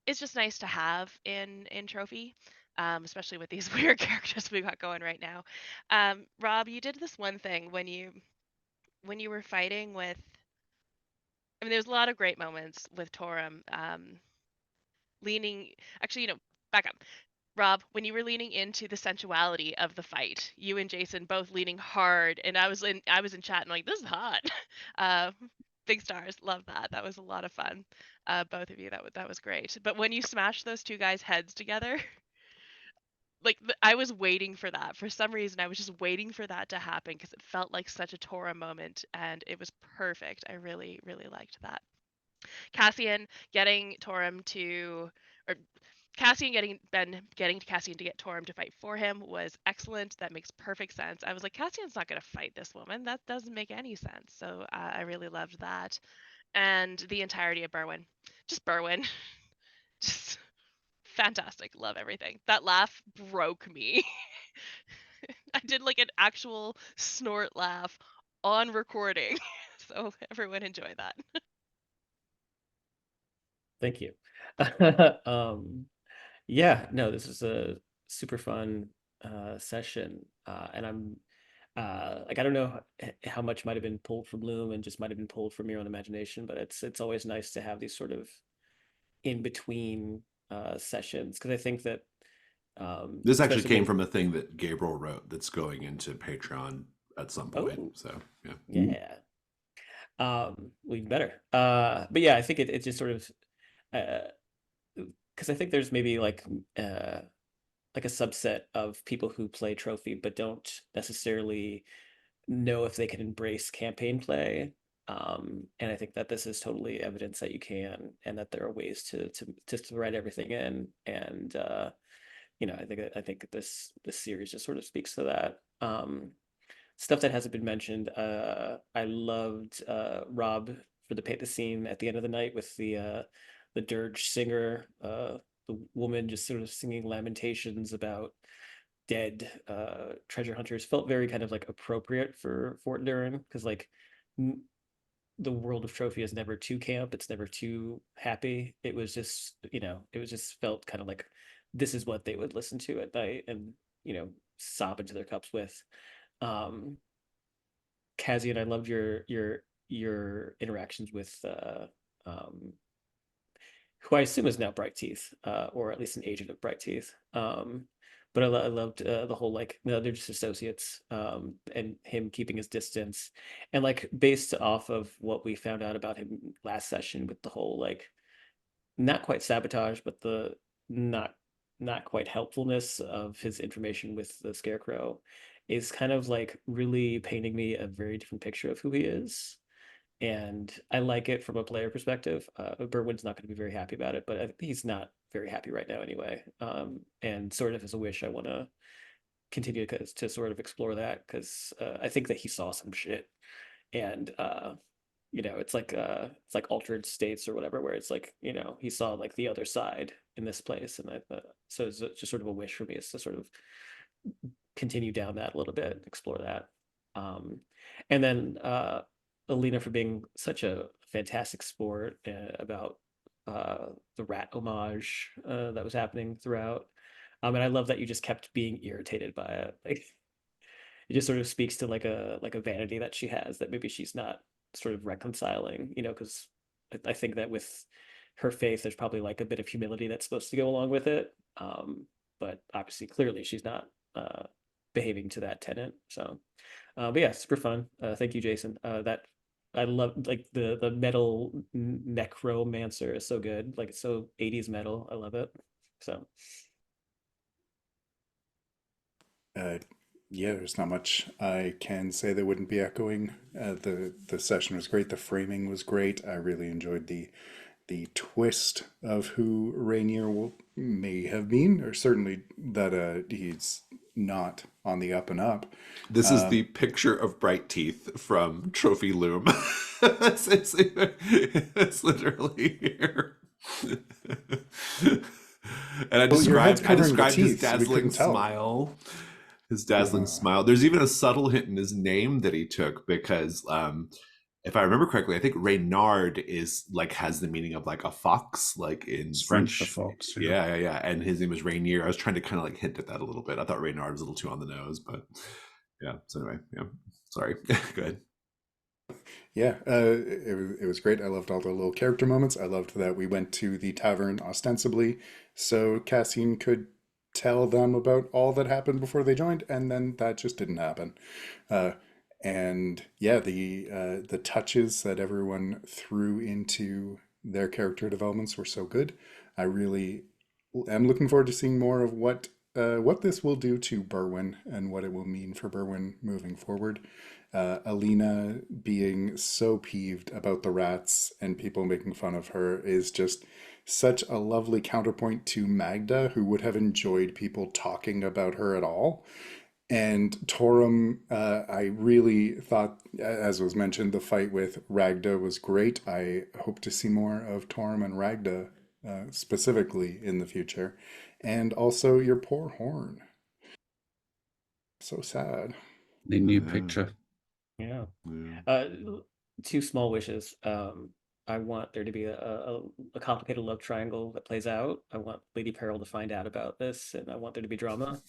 is just nice to have in Trophy. Especially with these weird characters we got going right now. Rob, you did this one thing when you were fighting with. I mean, there's a lot of great moments with Torum leaning. Actually, back up. Rob, when you were leaning into the sensuality of the fight, you and Jason both leaning hard, and I was in chat and like, this is hot. Uh, big stars, love that. That was a lot of fun. Both of you, that was great. But when you smashed those two guys' heads together, like I was waiting for that. For some reason, I was just waiting for that to happen because it felt like such a Tora moment, and it was perfect. I really, really liked that. Cassian getting Torum to, or Cassian getting Cassian to get Torum to fight for him was excellent. That makes perfect sense. I was like, Cassian's not going to fight this woman. That doesn't make any sense. So I really loved that, and the entirety of Berwin, just Berwin, just fantastic. Love everything. That laugh broke me. I did like an actual snort laugh on recording. So everyone enjoy that. Thank you. um, yeah, no, this is a super fun session, and I'm like I don't know how much might have been pulled from Loom and just might have been pulled from your own imagination, but it's always nice to have these sort of in between sessions because I think that This actually especially came when from a thing that Gabriel wrote that's going into Patreon at some point. oh So, yeah. yeah well, even better but yeah I think it just sort of because I think there's maybe like a subset of people who play trophy but don't necessarily know if they can embrace campaign play. And I think that this is totally evidence that you can, and that there are ways to thread everything in. And I think this series just sort of speaks to that. stuff that hasn't been mentioned. I loved Rob for the paint the scene at the end of the night with the dirge singer, the woman just sort of singing lamentations about dead treasure hunters. Felt very kind of like appropriate for Fort Durin because like the world of trophy is never too camp. It's never too happy. It was just, it was just felt kind of like this is what they would listen to at night and, sob into their cups with. Um, Kazian, I loved your interactions with um, who I assume is now Bright Teeth, or at least an agent of Bright Teeth. But I loved the whole like no, they're just associates, and him keeping his distance, and like based off of what we found out about him last session with the whole like not quite sabotage, but the not not quite helpfulness of his information with the Scarecrow, is kind of like really painting me a very different picture of who he is, and I like it from a player perspective. Berwyn's not going to be very happy about it, but he's not very happy right now anyway. And sort of as a wish, I want to continue to sort of explore that because I think that he saw some shit, and it's like altered states or whatever, where it's like he saw like the other side in this place, and so it's just sort of a wish for me is to sort of continue down that a little bit, explore that. Um, and then Alina for being such a fantastic sport about the rat homage that was happening throughout. And I love that you just kept being irritated by it. Like it just sort of speaks to like a vanity that she has that maybe she's not sort of reconciling, because I think that with her faith, there's probably like a bit of humility that's supposed to go along with it. But obviously, clearly, she's not behaving to that tenant. So, but yeah, super fun. Thank you, Jason. That I love like the metal necromancer is so good. Like it's so 80s metal. I love it. So Uh, yeah, there's not much I can say that wouldn't be echoing. The session was great. The framing was great. I really enjoyed the twist of who Rainier may have been, or certainly that he's not on the up and up. This is the picture of Bright Teeth from Trophy Loom. It's literally here. And Well, your head's I covering the described his teeth, so we couldn't dazzling tell. smile. His dazzling smile. There's even a subtle hint in his name that he took because if I remember correctly, I think Reynard is like has the meaning of like a fox, like in It's French for French. fox. Yeah. And his name was Rainier. I was trying to kind of like hint at that a little bit. I thought Reynard was a little too on the nose, but yeah. So anyway, yeah. Sorry. Go ahead. Yeah, it was great. I loved all the little character moments. I loved that we went to the tavern ostensibly so Cassian could tell them about all that happened before they joined, and then that just didn't happen. Uh, and yeah, the touches that everyone threw into their character developments were so good. I really am looking forward to seeing more of what this will do to Berwyn and what it will mean for Berwyn moving forward. Alina being so peeved about the rats and people making fun of her is just such a lovely counterpoint to Magda, who would have enjoyed people talking about her at all. And Torum, I really thought, as was mentioned, the fight with Ragda was great. I hope to see more of Torum and Ragda specifically in the future. And also your poor horn. So sad. The new picture. yeah. Yeah. Two small wishes. I want there to be a complicated love triangle that plays out. I want Lady Peril to find out about this, and I want there to be drama.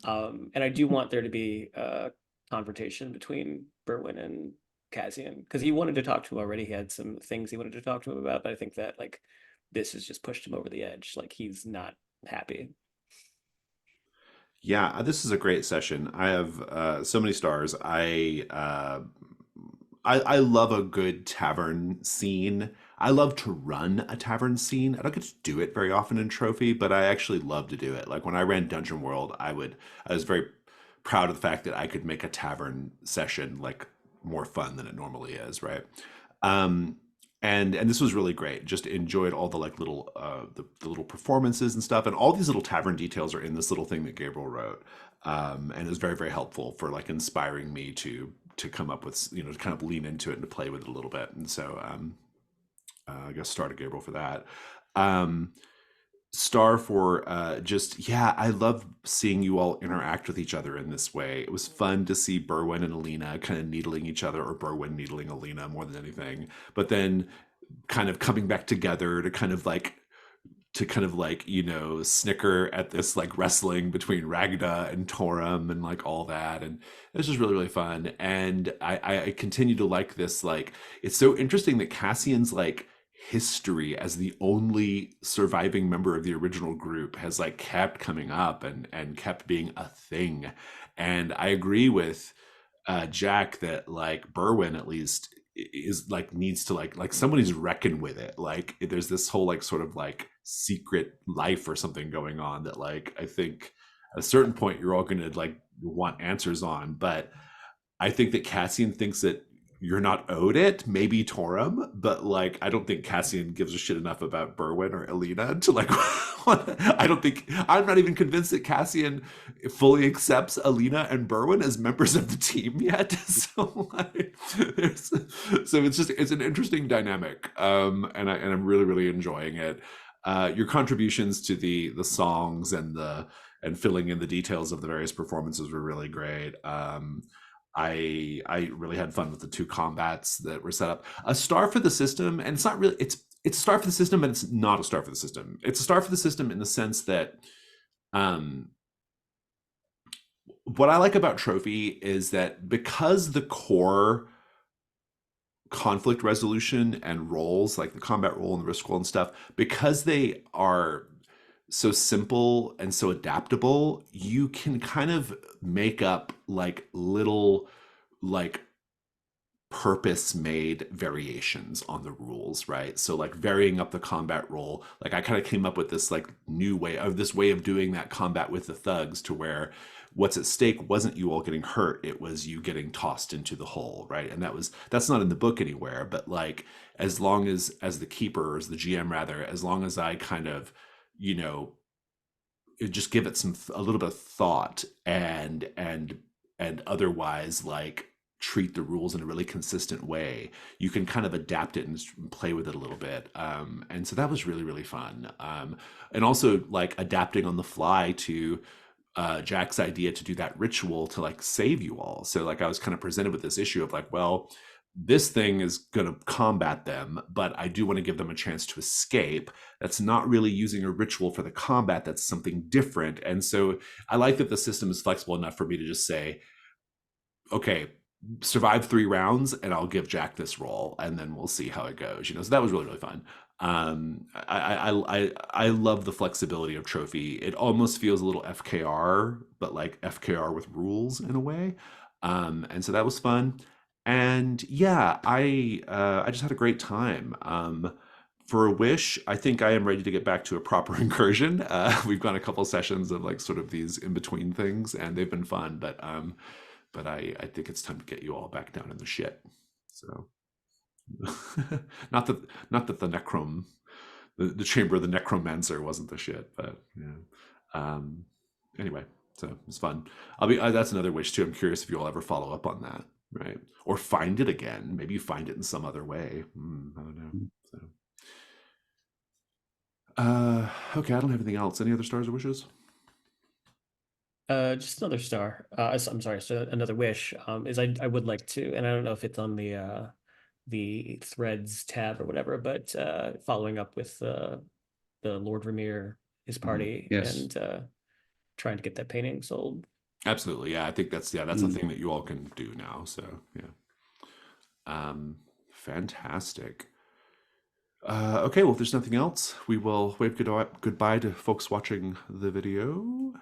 And I do want there to be a confrontation between Berwyn and Cassian because he wanted to talk to him already. He had some things he wanted to talk to him about, but I think that like this has just pushed him over the edge. Like he's not happy. Yeah, this is a great session. I have so many stars. I love a good tavern scene. I love to run a tavern scene. I don't get to do it very often in Trophy, but I actually love to do it. Like when I ran Dungeon World, I was very proud of the fact that I could make a tavern session like more fun than it normally is, right? Um, and this was really great. Just enjoyed all the like little the little performances and stuff, and all these little tavern details are in this little thing that Gabriel wrote, and it was very very helpful for like inspiring me to come up with, you know, to kind of lean into it and to play with it a little bit. And so I guess star to Gabriel for that. Um, Star for just, yeah, I love seeing you all interact with each other in this way. It was fun to see Berwin and Alina kind of needling each other, or Berwin needling Alina more than anything, but then kind of coming back together to kind of like, you know, snicker at this like wrestling between Ragda and Torum and like all that. And it was just really really fun. And I continue to like this, like it's so interesting that Cassian's like history as the only surviving member of the original group has like kept coming up and kept being a thing. And I agree with Jack that like Berwin at least is like needs to like somebody's reckon with it. Like there's this whole like sort of like secret life or something going on that like I think at a certain point you're all going to like want answers on. But I think that Cassian thinks that you're not owed it, maybe Torum, but like I don't think Cassian gives a shit enough about Berwin or Alina to like I don't think, I'm not even convinced that Cassian fully accepts Alina and Berwin as members of the team yet. So like so it's an interesting dynamic. And I'm really really enjoying it. Your contributions to the songs and filling in the details of the various performances were really great. I really had fun with the two combats that were set up. A star for the system, and it's not really, it's a star for the system, but it's not a star for the system. It's a star for the system in the sense that what I like about Trophy is that because the core conflict resolution and roles, like the combat role and the risk roll and stuff, because they are so simple and so adaptable, you can kind of make up like little like purpose made variations on the rules, right? So like varying up the combat role, like I kind of came up with this like new way of doing that combat with the thugs, to where what's at stake wasn't you all getting hurt, it was you getting tossed into the hole, right? And that's not in the book anywhere, but like as long as the keeper, or as the GM rather, as long as I kind of, you know, just give it a little bit of thought and otherwise like treat the rules in a really consistent way, you can kind of adapt it and play with it a little bit. And so that was really really fun. And also like adapting on the fly to Jack's idea to do that ritual to like save you all. So like I was kind of presented with this issue of like, well, this thing is going to combat them, but I do want to give them a chance to escape. That's not really using a ritual for the combat. That's something different. And so I like that the system is flexible enough for me to just say, okay, survive 3 rounds and I'll give Jack this role and then we'll see how it goes. You know, so that was really, really fun. I love the flexibility of Trophy. It almost feels a little FKR, but like FKR with rules in a way. And so that was fun. And yeah, I just had a great time. For a wish, I think I am ready to get back to a proper incursion. We've gone a couple sessions of like sort of these in between things, and they've been fun. But I think it's time to get you all back down in the shit. So not that the necrom, the chamber of the necromancer wasn't the shit, but yeah. Anyway, so it's fun. That's another wish too. I'm curious if you'll ever follow up on that, right? Or find it again. Maybe you find it in some other way. I don't know. So. Okay, I don't have anything else. Any other stars or wishes? Just another star. I'm sorry, so another wish. Is I would like to, and I don't know if it's on the threads tab or whatever, but following up with the Lord Ramir, his party, Yes. and trying to get that painting sold. Absolutely, yeah. I think that's a thing that you all can do now. So yeah, fantastic. Okay, well, if there's nothing else, we will wave goodbye to folks watching the video.